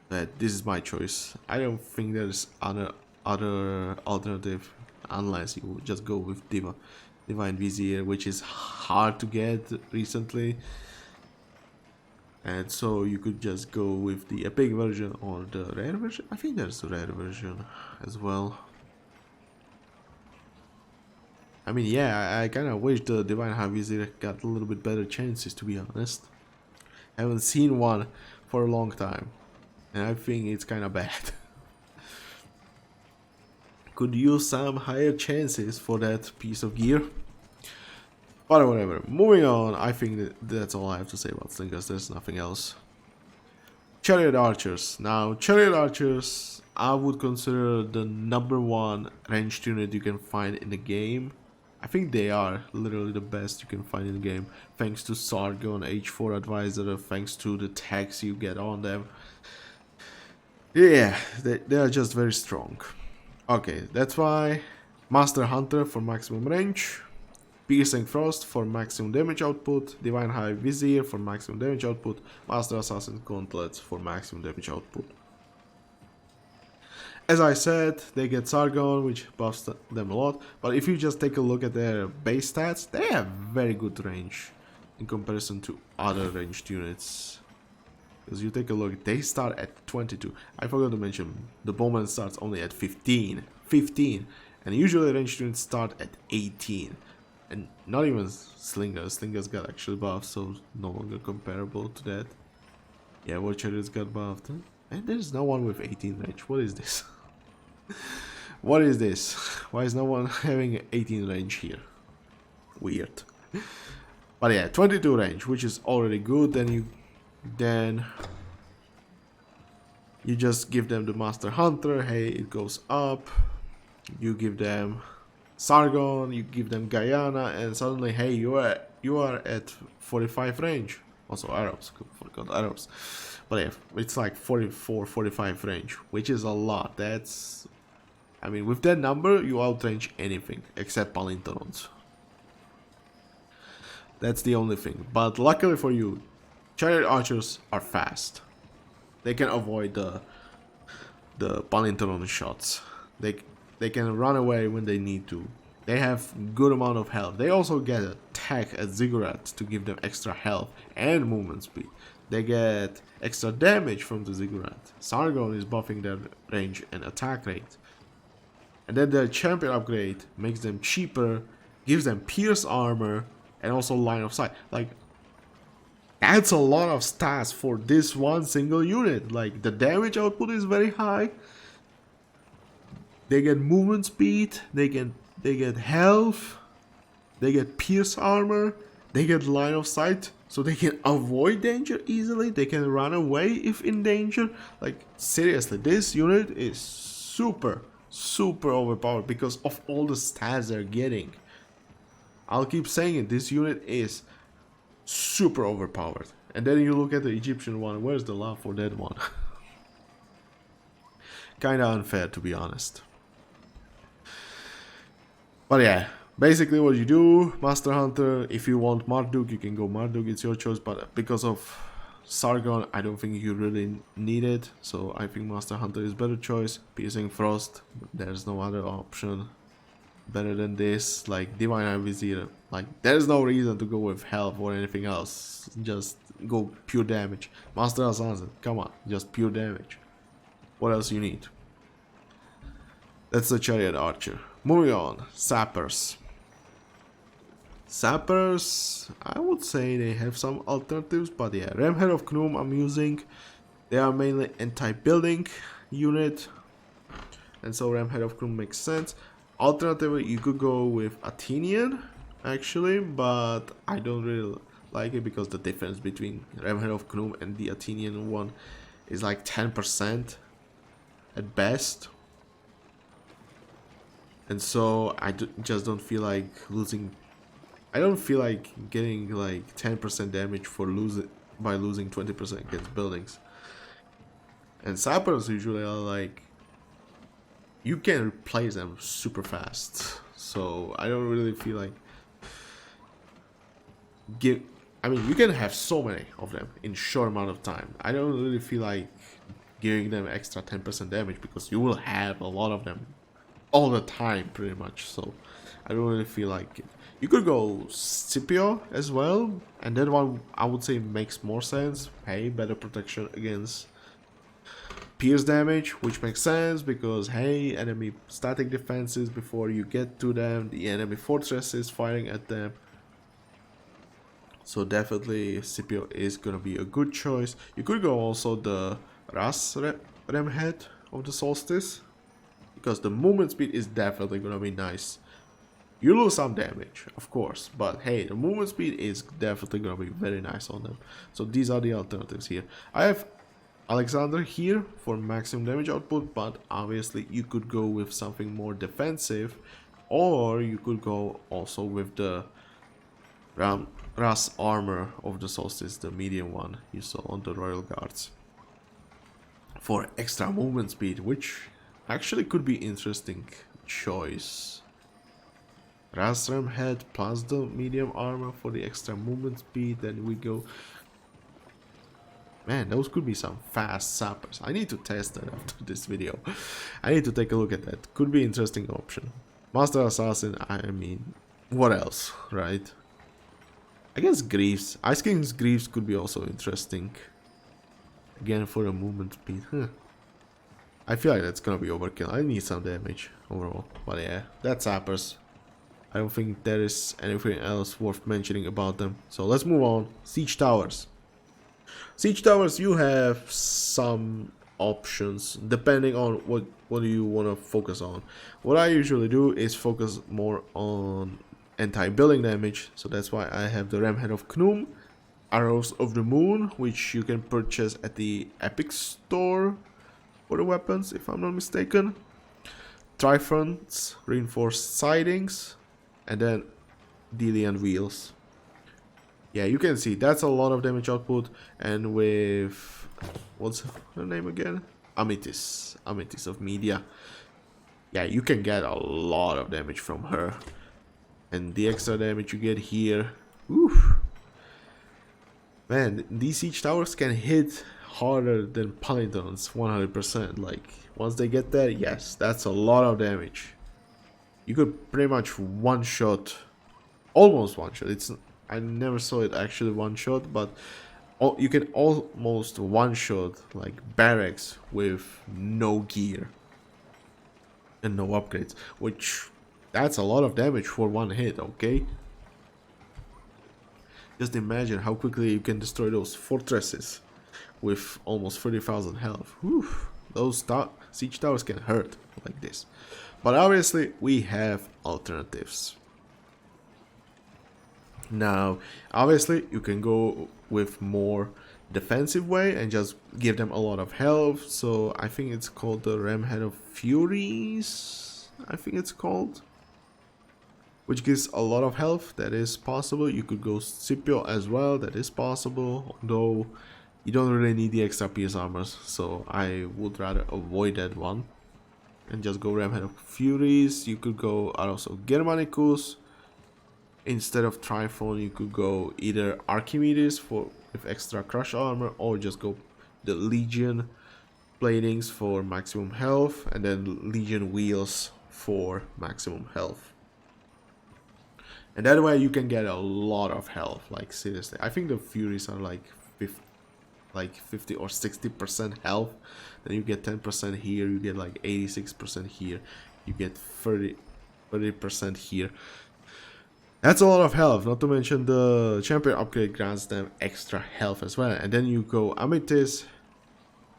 This is my choice. I don't think there's other alternative unless you just go with Divine Vizier, which is hard to get recently. And so you could just go with the epic version or the rare version. I think there's a rare version as well. I mean, yeah, I kind of wish the Divine High Vizier got a little bit better chances, to be honest. I haven't seen one for a long time, and I think it's kind of bad. Could use some higher chances for that piece of gear. But whatever, moving on, I think that's all I have to say about slingers, there's nothing else. Chariot Archers. Now, Chariot Archers, I would consider the #1 ranged unit you can find in the game. I think they are literally the best you can find in the game, thanks to Sargon H4 Advisor, thanks to the tags you get on them. Yeah, they are just very strong. Okay, that's why Master Hunter for maximum range, Piercing Frost for maximum damage output, Divine High Vizier for maximum damage output, Master Assassin Gauntlets for maximum damage output. As I said, they get Sargon, which buffs them a lot, but if you just take a look at their base stats, they have very good range in comparison to other ranged units. Because you take a look, they start at 22. I forgot to mention, the Bowman starts only at 15. And usually ranged units start at 18. And not even Slingers. Slingers got actually buffed, so no longer comparable to that. Yeah, War Chariots got buffed. And there's no one with 18 range. What is this? What is this? Why is no one having 18 range here? Weird. But yeah, 22 range, which is already good. Then you just give them the Master Hunter. Hey, it goes up. You give them Sargon. You give them Guyana, and suddenly, hey, you are at 45 range. Also arrows. Forgot arrows. But yeah, it's like 44, 45 range, which is a lot. That's, I mean, with that number, you outrange anything except Palinterons. That's the only thing. But luckily for you, Chariot Archers are fast. They can avoid the Palinteron shots. They can run away when they need to. They have good amount of health. They also get a tag at Ziggurat to give them extra health and movement speed. They get extra damage from the Ziggurat. Sargon is buffing their range and attack rate. And then the champion upgrade makes them cheaper, gives them pierce armor, and also line of sight. Like, that's a lot of stats for this one single unit. Like, the damage output is very high. They get movement speed, they get health, they get pierce armor, they get line of sight, so they can avoid danger easily, they can run away if in danger. Like, seriously, this unit is super overpowered because of all the stats they're getting. I'll keep saying it, this unit is super overpowered. And then you look at the Egyptian one, where's the love for that one? Kinda unfair, to be honest. But yeah, basically what you do, Master Hunter, if you want Marduk, you can go Marduk, it's your choice, but because of Sargon, I don't think you really need it, so I think Master Hunter is better choice. Piercing Frost, there's no other option better than this. Like, Divine Eye Vizier, like, there's no reason to go with health or anything else, just go pure damage. Master Assassin, come on, just pure damage. What else you need? That's the Chariot Archer. Moving on, Sappers. Sappers, I would say they have some alternatives, but yeah, Ramhead of Khnum I'm using. They are mainly anti-building unit, and so Ramhead of Khnum makes sense. Alternatively, you could go with Athenian, actually, but I don't really like it because the difference between Ramhead of Khnum and the Athenian one is like 10% at best. And so I just don't feel like losing. I don't feel like getting like 10% damage for losing 20% against buildings. And Sappers usually are like, you can replace them super fast. So I don't really feel like I mean, you can have so many of them in short amount of time. I don't really feel like giving them extra 10% damage because you will have a lot of them all the time pretty much, so I don't really feel like it. You could go Scipio as well, and that one I would say makes more sense. Hey, better protection against pierce damage, which makes sense because hey, enemy static defenses before you get to them, the enemy fortresses firing at them. So definitely Scipio is gonna be a good choice. You could go also the Ras Remhead of the Solstice, because the movement speed is definitely gonna be nice. You lose some damage, of course, but hey, the movement speed is definitely gonna be very nice on them. So these are the alternatives here. I have Alexander here for maximum damage output, but obviously you could go with something more defensive, or you could go also with the Ras armor of the Solstice, the medium one you saw on the Royal Guards, for extra movement speed, which actually could be interesting choice. Rasram head plus the medium armor for the extra movement speed, then we go. Man, those could be some fast sappers. I need to test that after this video. I need to take a look at that. Could be interesting option. Master Assassin, I mean, what else, right? I guess Greaves. Ice King's Greaves could be also interesting. Again, for the movement speed. I feel like that's gonna be overkill. I need some damage overall. But yeah, that's Sappers. I don't think there is anything else worth mentioning about them. So let's move on. Siege Towers. Siege Towers, you have some options depending on what you want to focus on. What I usually do is focus more on anti-building damage. So that's why I have the Ramhead of Khnum, Arrows of the Moon, which you can purchase at the Epic Store for the weapons, if I'm not mistaken. Trifronts, Reinforced Sidings, and then Delian Wheels. Yeah, you can see that's a lot of damage output, and with what's her name again? Amethyst of Media. Yeah, you can get a lot of damage from her, and the extra damage you get here. Oof. Man, these siege towers can hit harder than Paladins 100%. Like, once they get there, yes, that's a lot of damage. You could pretty much one shot, almost one shot. I never saw it actually one shot, but you can almost one shot like barracks with no gear. and no upgrades, which that's a lot of damage for one hit, okay? Just imagine how quickly you can destroy those fortresses with almost 30,000 health. Whew, those siege towers can hurt like this. But obviously we have alternatives. Now, obviously you can go with more defensive way and just give them a lot of health. So I think it's called the Ram Head of Furies, I think it's called, which gives a lot of health. That is possible. You could go Scipio as well, that is possible, though you don't really need the extra pierce armors, so I would rather avoid that one and just go Ram Head of Furies. You could go also Germanicus. Instead of Typhon, you could go either Archimedes with extra crush armor, or just go the Legion platings for maximum health, and then Legion wheels for maximum health. And that way you can get a lot of health, like seriously. I think the Furies are like 50 or 60% health. Then you get 10% here, you get like 86% here, you get 30% here. That's a lot of health, not to mention the champion upgrade grants them extra health as well. And then you go Amethyst.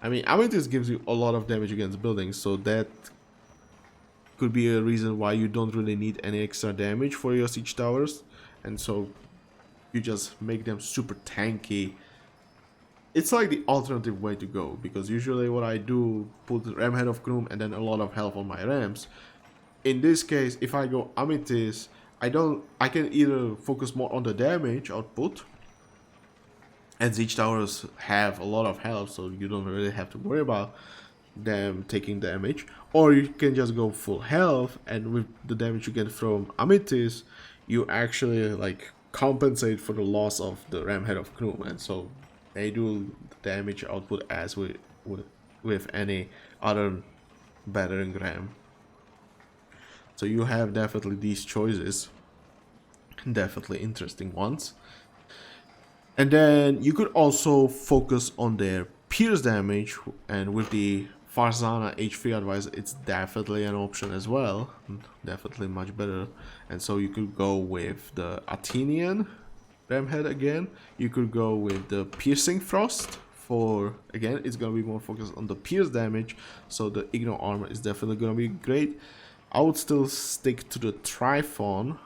I mean, Amethyst gives you a lot of damage against buildings, so that could be a reason why you don't really need any extra damage for your siege towers. And so you just make them super tanky. It's like the alternative way to go, because usually what I do, put Ram Head of Groom and then a lot of health on my Rams. In this case, if I go Amethyst, I can either focus more on the damage output, and siege towers have a lot of health, so you don't really have to worry about them taking damage, or you can just go full health, and with the damage you get from Amethyst, you actually like compensate for the loss of the Ram Head of Groom, and so they do the damage output as with any other battering ram. So you have definitely these choices, definitely interesting ones. And then you could also focus on their pierce damage, and with the Farzana H3 advice, it's definitely an option as well, definitely much better. And so you could go with the Athenian Ramhead again, you could go with the Piercing Frost for, again, it's gonna be more focused on the pierce damage, so the Igno armor is definitely gonna be great. I would still stick to the Typhon,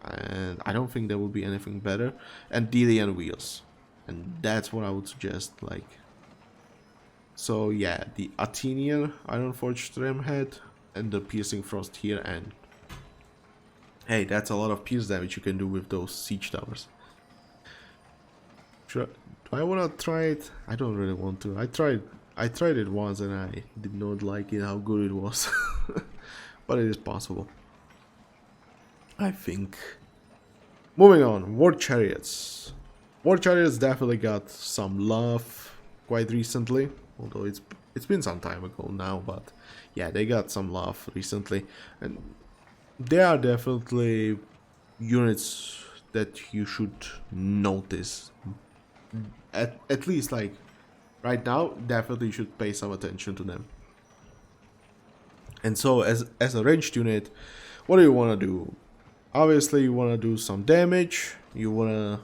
and I don't think there will be anything better, and Delian wheels, and that's what I would suggest. Like, so yeah, the Athenian Ironforged Ramhead and the Piercing Frost here, and hey, that's a lot of pierce damage you can do with those siege towers. Do I want to try it? I don't really want to. I tried it once and I did not like it, how good it was. But it is possible, I think. Moving on, War Chariots. War Chariots definitely got some love quite recently, although it's been some time ago now, but yeah, they got some love recently, and they are definitely units that you should notice. At least, like, right now, definitely you should pay some attention to them. And so, as a ranged unit, what do you want to do? Obviously, you want to do some damage, you want to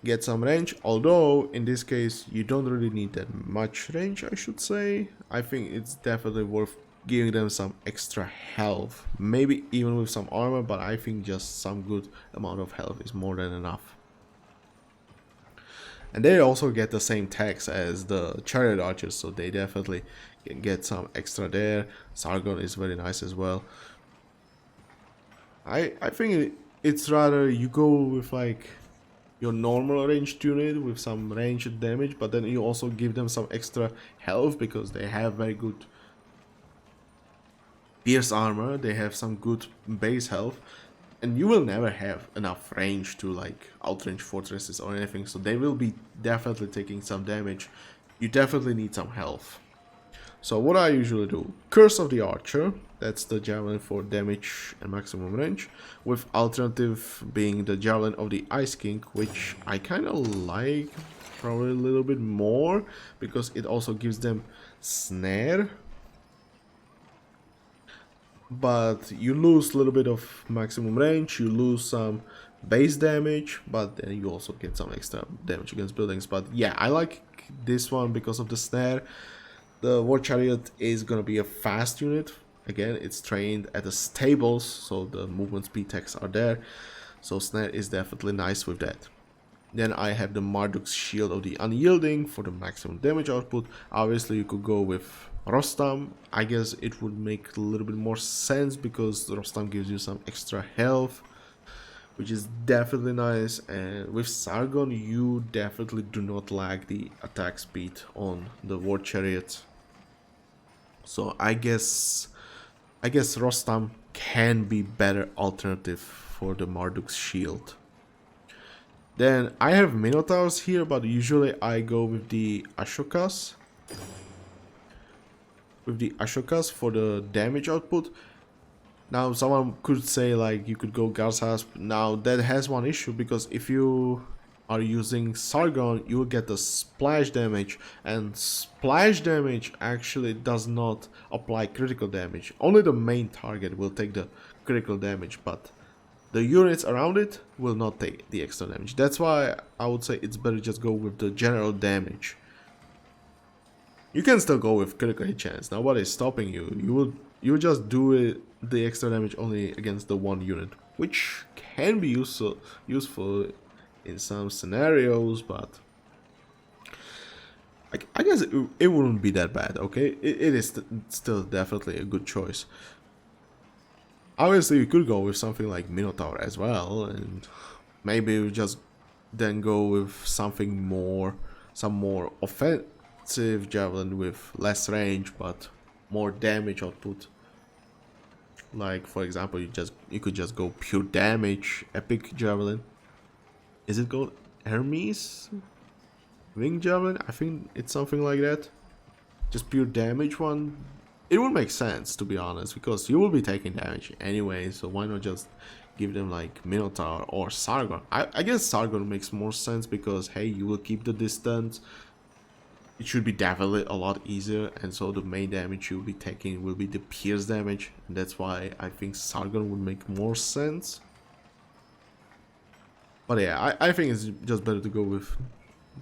get some range, although in this case you don't really need that much range, I should say. I think it's definitely worth giving them some extra health, maybe even with some armor, but I think just some good amount of health is more than enough. And they also get the same tax as the chariot archers, so they definitely can get some extra there. Sargon is very nice as well. I think it's rather you go with like your normal ranged unit with some ranged damage, but then you also give them some extra health because they have very good pierce armor, they have some good base health, and you will never have enough range to like outrange fortresses or anything, so they will be definitely taking some damage. You definitely need some health. So what I usually do, Curse of the Archer, that's the javelin for damage and maximum range, with alternative being the javelin of the Ice King, which I kind of like probably a little bit more because it also gives them snare. but you lose a little bit of maximum range, you lose some base damage, but then you also get some extra damage against buildings. But yeah, I like this one because of the snare. The War Chariot is gonna be a fast unit. Again, it's trained at the stables, so the movement speed techs are there. So snare is definitely nice with that. Then I have the Marduk's Shield of the Unyielding for the maximum damage output. Obviously, you could go with Rostam. I guess it would make a little bit more sense because Rostam gives you some extra health, which is definitely nice. And with Sargon, you definitely do not lack the attack speed on the War Chariot. So I guess Rostam can be better alternative for the Marduk's Shield. Then I have Minotaurs here, but usually I go with the Ashokas. With the Ashokas for the damage output. Now someone could say like you could go Garsasp. Now that has one issue, because if you are using Sargon, you will get the splash damage, and splash damage actually does not apply critical damage. Only the main target will take the critical damage, but the units around it will not take the extra damage. That's why I would say it's better just go with the general damage. You can still go with critical hit chance. Nobody's stopping you. You just do it, the extra damage only against the one unit, which can be useful in some scenarios, but I guess it wouldn't be that bad. Okay, it is still definitely a good choice. Obviously, you could go with something like Minotaur as well, and maybe you just then go with something more, some more offensive javelin with less range but more damage output. Like for example, you could just go pure damage epic javelin. Is it called Hermes wing javelin? I think it's something like that. Just pure damage one. It would make sense, to be honest, because you will be taking damage anyway, so why not just give them like Minotaur or Sargon? I guess Sargon makes more sense because, hey, you will keep the distance. It should be definitely a lot easier, and so the main damage you'll be taking will be the pierce damage, and that's why I think Sargon would make more sense. But yeah, I think it's just better to go with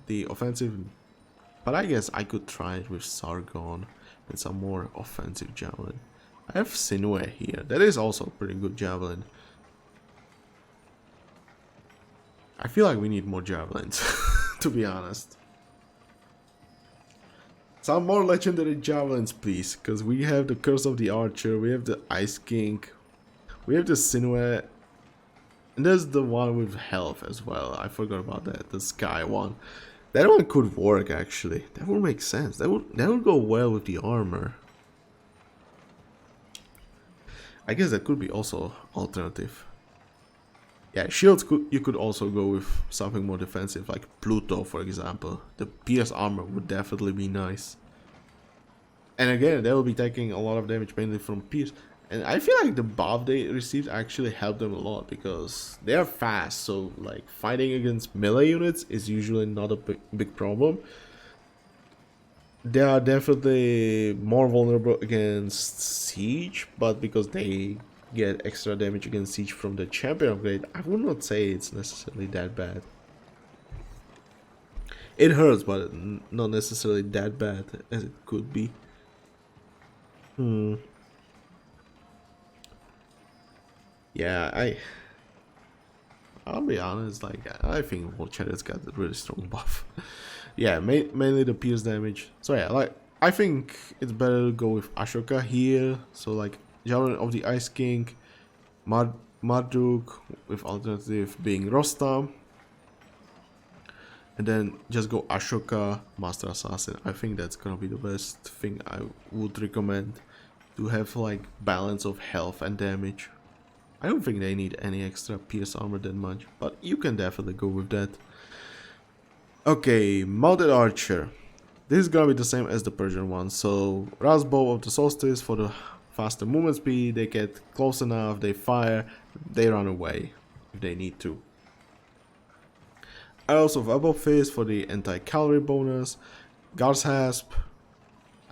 the offensive, but I guess I could try it with Sargon and some more offensive javelin. I have Sinuhe here. That is also a pretty good javelin. I feel like we need more javelins, to be honest. Some more legendary javelins, please, because we have the Curse of the Archer, we have the Ice King, we have the Sinuhe, and there's the one with health as well. I forgot about that, the Sky one. That one could work actually. That would make sense. That would go well with the armor. I guess that could be also alternative. Yeah, shields you could also go with something more defensive, like Pluto, for example. The pierce armor would definitely be nice. And again, they will be taking a lot of damage mainly from pierce. And I feel like the buff they received actually helped them a lot because they are fast, so like fighting against melee units is usually not a big problem. They are definitely more vulnerable against siege, but because they get extra damage against siege from the champion upgrade, I would not say it's necessarily that bad. It hurts, but not necessarily that bad as it could be. Yeah, I'll be honest, like, I think War Chariot's got a really strong buff. Yeah, mainly the pierce damage. So yeah, like, I think it's better to go with Ashoka here. So like, Javelin of the Ice King, Marduk, with alternative being Rostam. And then just go Ashoka, Master Assassin. I think that's gonna be the best thing I would recommend. To have like balance of health and damage. I don't think they need any extra pierce armor that much, but you can definitely go with that. Okay, Mounted Archer. This is gonna be the same as the Persian one. So, Rasbow of the Solstice for the faster movement speed. They get close enough, they fire, they run away if they need to. Arrows of Above Fist for the anti-cavalry bonus. Gar's Hasp.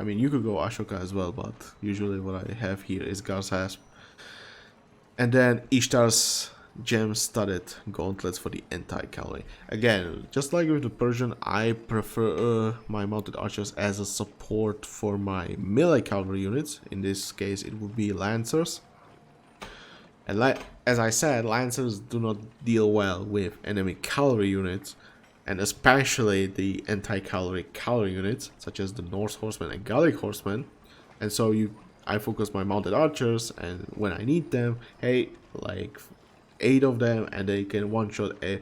I mean, you could go Ashoka as well, but usually what I have here is Garzasp. And then Ishtar's gem-studded gauntlets for the anti-cavalry. Again, just like with the Persian, I prefer my mounted archers as a support for my melee cavalry units. In this case, it would be lancers. And as I said, lancers do not deal well with enemy cavalry units, and especially the anti-cavalry cavalry units, such as the Norse horsemen and Gallic horsemen. And so I focus my mounted archers, and when I need them, hey, like 8 of them, and they can one-shot a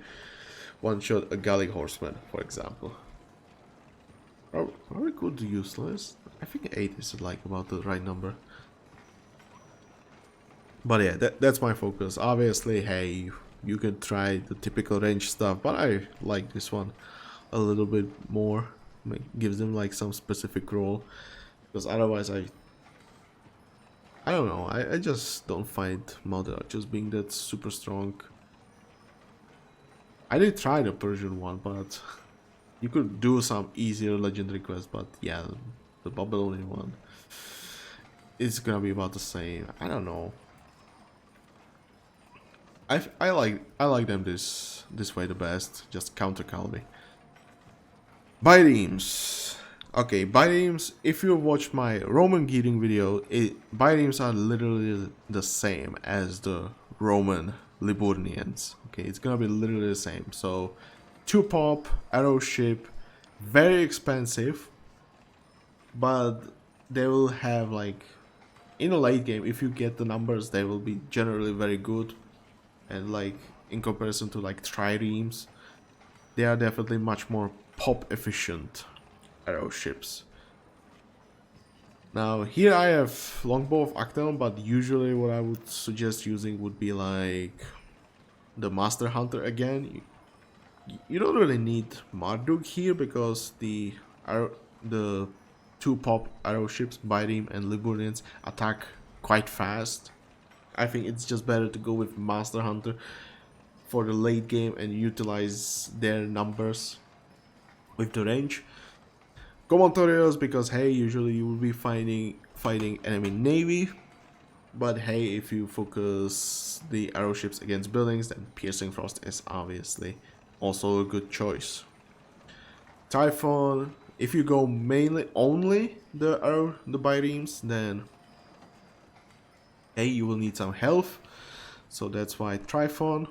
Gallic horseman, for example. Are we good to use Celeste? I think 8 is like about the right number. But yeah, that's my focus. Obviously, hey, you can try the typical range stuff, but I like this one a little bit more. Gives them like some specific role, because otherwise I don't know, I just don't find mounted archers being that super strong. I did try the Persian one, but you could do some easier legendary quests, but yeah, the Babylonian one is gonna be about the same. I don't know. I like them this way the best, just counter cavalry. Bireams. Okay, bireams, if you watched my Roman gearing video, bireams are literally the same as the Roman Liburnians. Okay, it's gonna be literally the same. So 2 pop, arrow ship, very expensive, but they will have like, in a late game, if you get the numbers, they will be generally very good. And like in comparison to like triremes, they are definitely much more pop efficient arrow ships. Now here I have longbow of Actaeon, but usually what I would suggest using would be like the Master Hunter again. You don't really need Marduk here, because the 2 pop arrow ships, Biream and Liburnians, attack quite fast. I think it's just better to go with Master Hunter for the late game and utilize their numbers with the range. Commentorials, because hey, usually you will be fighting enemy navy, but hey, if you focus the arrow ships against buildings, then Piercing Frost is obviously also a good choice. Typhon, if you go mainly only the bireams, then hey, you will need some health, so that's why Typhon.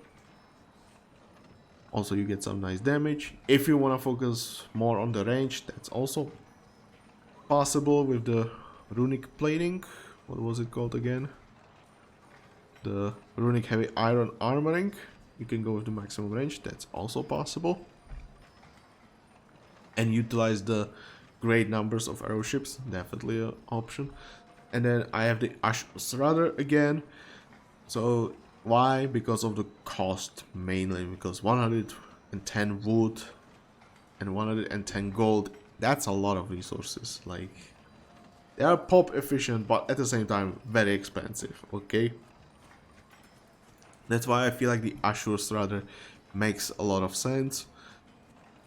Also, you get some nice damage. If you want to focus more on the range, that's also possible with the runic plating. What was it called again? The runic heavy iron armoring. You can go with the maximum range, that's also possible. And utilize the great numbers of arrow ships, definitely an option. And then I have the Ashurada again. So why? Because of the cost mainly, because 110 wood and 110 gold, that's a lot of resources. Like, they are pop efficient, but at the same time very expensive. Okay, that's why I feel like the Ashurada makes a lot of sense.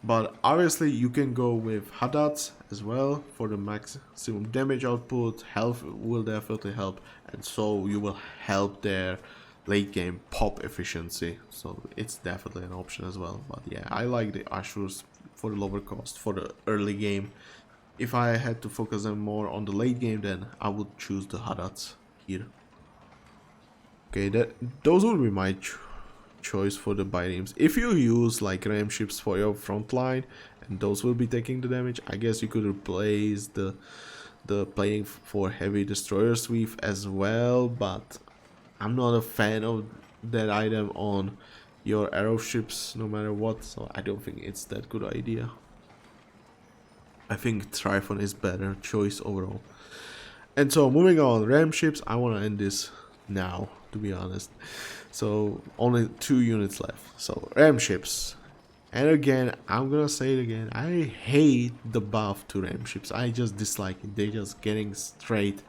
But obviously you can go with Haddats as well for the maximum damage output. Health will definitely help, and so you will help their late game pop efficiency. So it's definitely an option as well. But yeah, I like the Ashurs for the lower cost for the early game. If I had to focus them more on the late game, then I would choose the Haddats here. Okay, those would be my choice for the bireams. If you use like ram ships for your front line, and those will be taking the damage, I guess you could replace the playing for heavy destroyer sweep as well, but I'm not a fan of that item on your arrow ships no matter what, so I don't think it's that good idea. I think Typhon is better choice overall. And so moving on, ram ships, I want to end this now, to be honest. So only 2 units left. So ram ships, and again I'm gonna say it again, I hate the buff to ram ships. I just dislike it. They're just getting straight,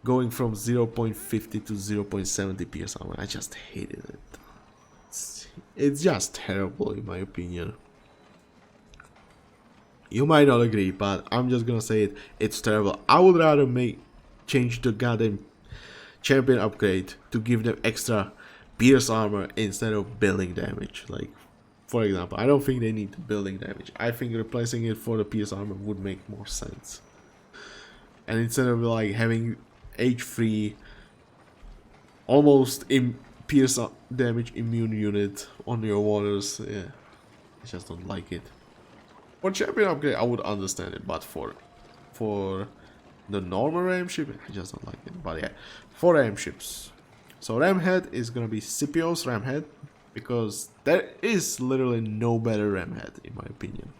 going from 0.50 to 0.70 PS armor. I just hated it. It's just terrible in my opinion. You might not agree, but I'm just gonna say it. It's terrible. I would rather change the goddamn champion upgrade to give them extra pierce armor instead of building damage. Like, for example, I don't think they need the building damage. I think replacing it for the pierce armor would make more sense. And instead of like having H3 almost pierce damage immune unit on your waters, yeah, I just don't like it. For champion upgrade, I would understand it, but for the normal ram ship, I just don't like it. But yeah, for ram ships, so ram head is gonna be Scipio's ram head, because there is literally no better ram head in my opinion.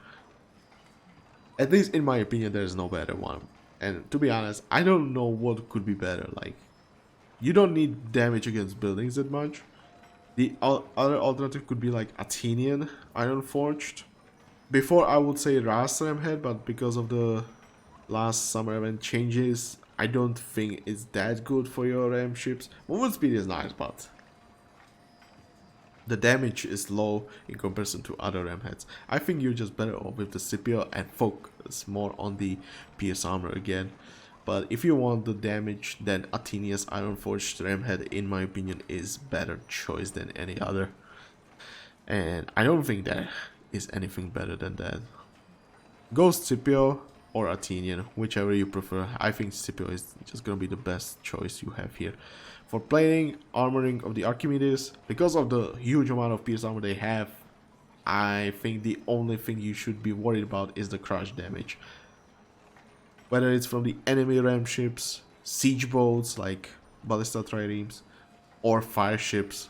At least in my opinion, there is no better one. And to be honest, I don't know what could be better. Like, you don't need damage against buildings that much. The other alternative could be like Athenian Iron Forged. Before I would say Ras ram head, but because of the last summer event changes, I don't think it's that good for your ram ships. Movement speed is nice, but the damage is low in comparison to other ram heads. I think you're just better off with the Scipio and focus more on the pierce armor again. But if you want the damage, then Athenia's Iron Forged ram head, in my opinion, is better choice than any other. And I don't think there is anything better than that. Go Scipio or Athenian, whichever you prefer. I think Scipio is just gonna be the best choice you have here. For plating, armoring of the Archimedes, because of the huge amount of pierce armor they have, I think the only thing you should be worried about is the crush damage. Whether it's from the enemy ram ships, siege boats like ballista triremes, or fire ships,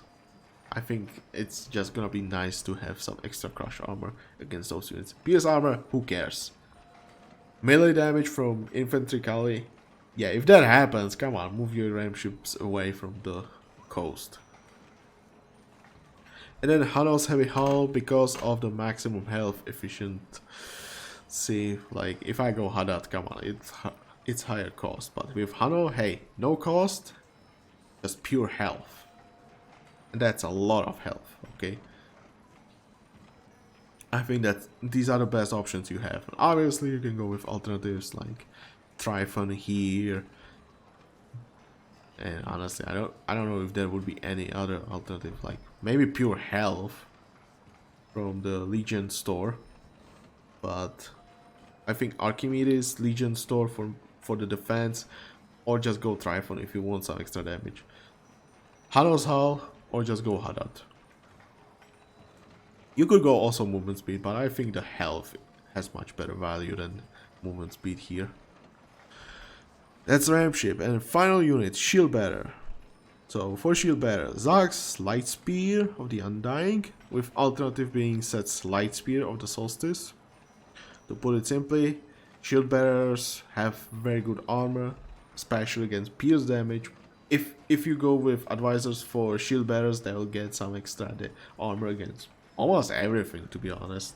I think it's just gonna be nice to have some extra crush armor against those units. Pierce armor, who cares? Melee damage from infantry cavalry, yeah, if that happens, come on, move your ram ships away from the coast. And then Hanno's heavy hull, because of the maximum health efficient. See, like, if I go Haddad, come on, it's higher cost, but with Hanno, hey, no cost, just pure health. And that's a lot of health, okay? I think that these are the best options you have. And obviously, you can go with alternatives like Tryphon here. And honestly, I don't know if there would be any other alternative, like maybe pure health from the Legion store. But I think Archimedes Legion store for the defense, or just go Tryphon if you want some extra damage. Hanno's hull, or just go Haddad. You could go also movement speed, but I think the health has much better value than movement speed here. That's ram ship. And final unit, shield bearer. So for shield bearer, Zag's light spear of the Undying, with alternative being Set's light spear of the Solstice. To put it simply, shield bearers have very good armor, especially against pierce damage. If you go with advisors for shield bearers, they will get some extra armor against almost everything, to be honest.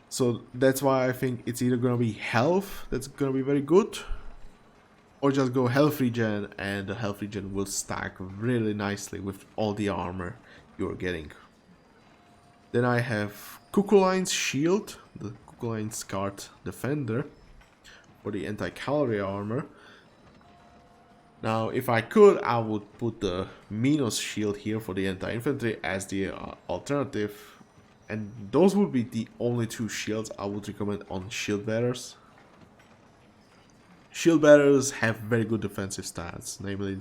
So that's why I think it's either gonna be health, that's gonna be very good, or just go health regen, and the health regen will stack really nicely with all the armor you're getting. Then I have Kukulain's shield, the Kukulain's Scarred Defender, for the anti-cavalry armor. Now, if I could, I would put the Minos shield here for the anti-infantry as the alternative. And those would be the only two shields I would recommend on shield bearers. Shield bearers have very good defensive stats, namely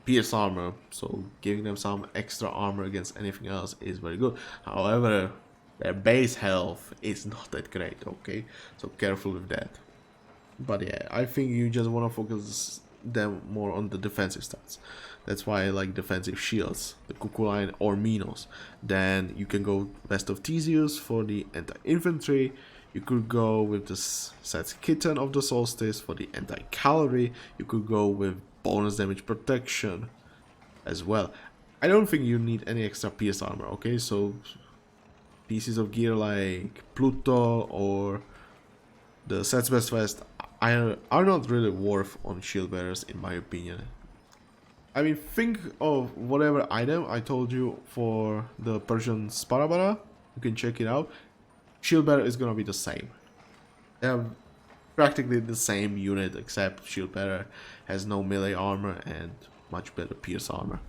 pierce armor, so giving them some extra armor against anything else is very good. However, their base health is not that great, okay? So careful with that. But yeah, I think you just want to focus them more on the defensive stats. That's why I like defensive shields, the Kukulain or Minos. Then you can go Vest of Theseus for the anti-infantry. You could go with the Set's Kitten of the Solstice for the anti-cavalry. You could go with bonus damage protection as well. I don't think you need any extra pierce armor, okay? So pieces of gear like Pluto or the Set's Best Vest are not really worth on shield bearers, in my opinion. I mean, think of whatever item I told you for the Persian Sparabara. You can check it out. Shield bearer is gonna be the same. They have practically the same unit, except shield bearer has no melee armor and much better pierce armor.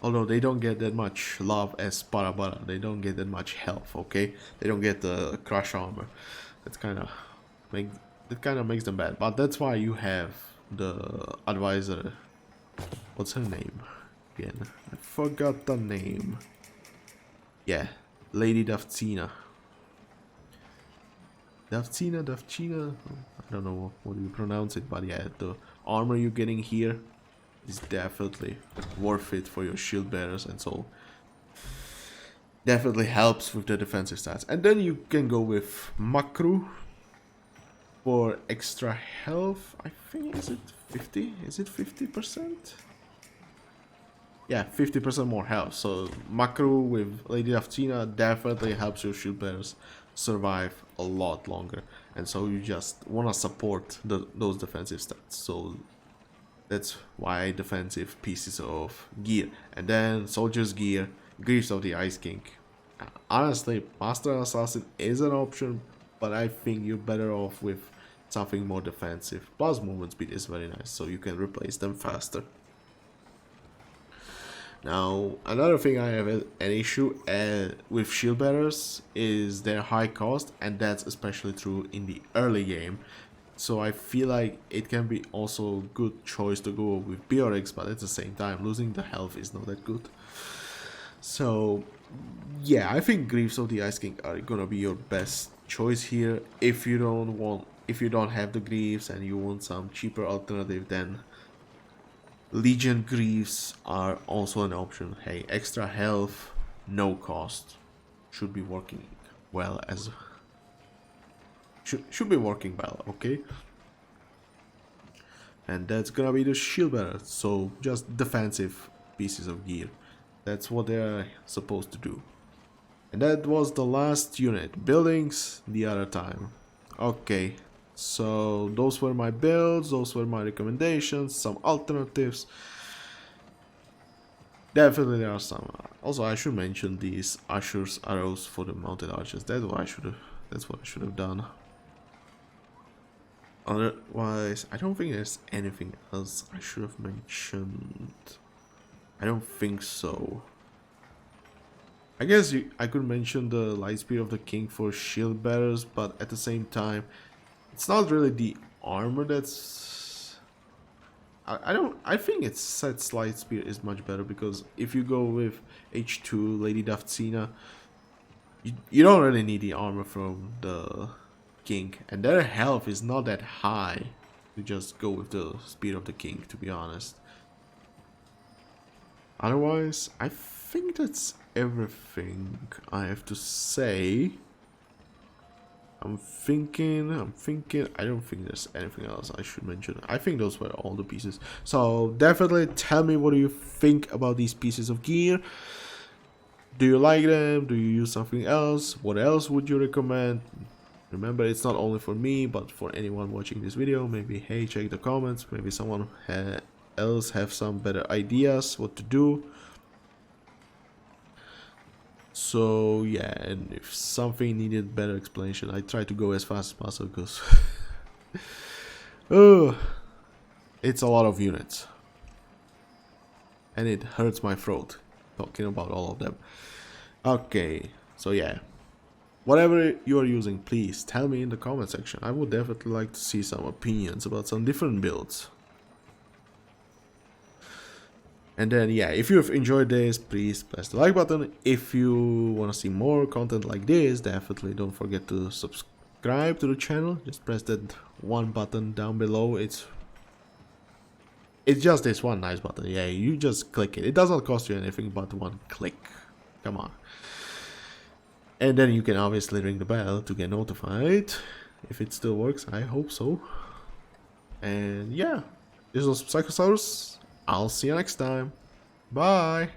Although they don't get that much love as Barabara, they don't get that much health. Okay, they don't get the crush armor. That's kind of makes them bad. But that's why you have the advisor. What's her name again? I forgot the name. Yeah, Lady Davcina. Davcina. I don't know what you pronounce it, but yeah, the armor you're getting here is definitely worth it for your shield bearers, and so definitely helps with the defensive stats. And then you can go with Makru for extra health. I think, is it 50? Is it 50%? Yeah, 50% more health. So Makru with Lady Davcina definitely helps your shield bearers survive a lot longer, and so you just want to support those defensive stats. So that's why defensive pieces of gear. And then soldier's gear, Greaves of the Ice King. Honestly, Master Assassin is an option, but I think you're better off with something more defensive. Plus movement speed is very nice, so you can replace them faster. Now, another thing I have an issue with shield bearers is their high cost, and that's especially true in the early game. So I feel like it can be also a good choice to go with Biorex, but at the same time, losing the health is not that good. So yeah, I think Greaves of the Ice King are gonna be your best choice here. If you don't have the Greaves and you want some cheaper alternative, then Legion Greaves are also an option. Hey, extra health, no cost, should be working well as should be working well, okay? And that's gonna be the shield bearer, so just defensive pieces of gear. That's what they're supposed to do. And that was the last unit. Buildings the other time. Okay. So those were my builds, those were my recommendations, some alternatives. Definitely there are some. Also, I should mention these Asher's arrows for the mounted archers. That's what I should have done. Otherwise, I don't think there's anything else I should have mentioned. I don't think so. I guess I could mention the light speed of the king for shield bearers, but at the same time, it's not really the armor that's... I think its set slide speed is much better, because if you go with H2 Lady Davcina, you don't really need the armor from the king, and their health is not that high. You just go with the speed of the king, to be honest. Otherwise, I think that's everything I have to say. I'm thinking, I don't think there's anything else I should mention. I think those were all the pieces. So definitely tell me, what do you think about these pieces of gear? Do you like them? Do you use something else? What else would you recommend? Remember, it's not only for me, but for anyone watching this video. Maybe, hey, check the comments. Maybe someone else have some better ideas what to do. So yeah, and if something needed better explanation, I try to go as fast as possible, because it's a lot of units and it hurts my throat talking about all of them. Okay, so yeah, whatever you are using, please tell me in the comment section. I would definitely like to see some opinions about some different builds. And then yeah, if you've enjoyed this, please press the like button. If you want to see more content like this, definitely don't forget to subscribe to the channel. Just press that one button down below. It's just this one nice button. Yeah, you just click it. It doesn't cost you anything but one click. Come on. And then you can obviously ring the bell to get notified. If it still works, I hope so. And yeah, this was Psychosaurus. I'll see you next time. Bye.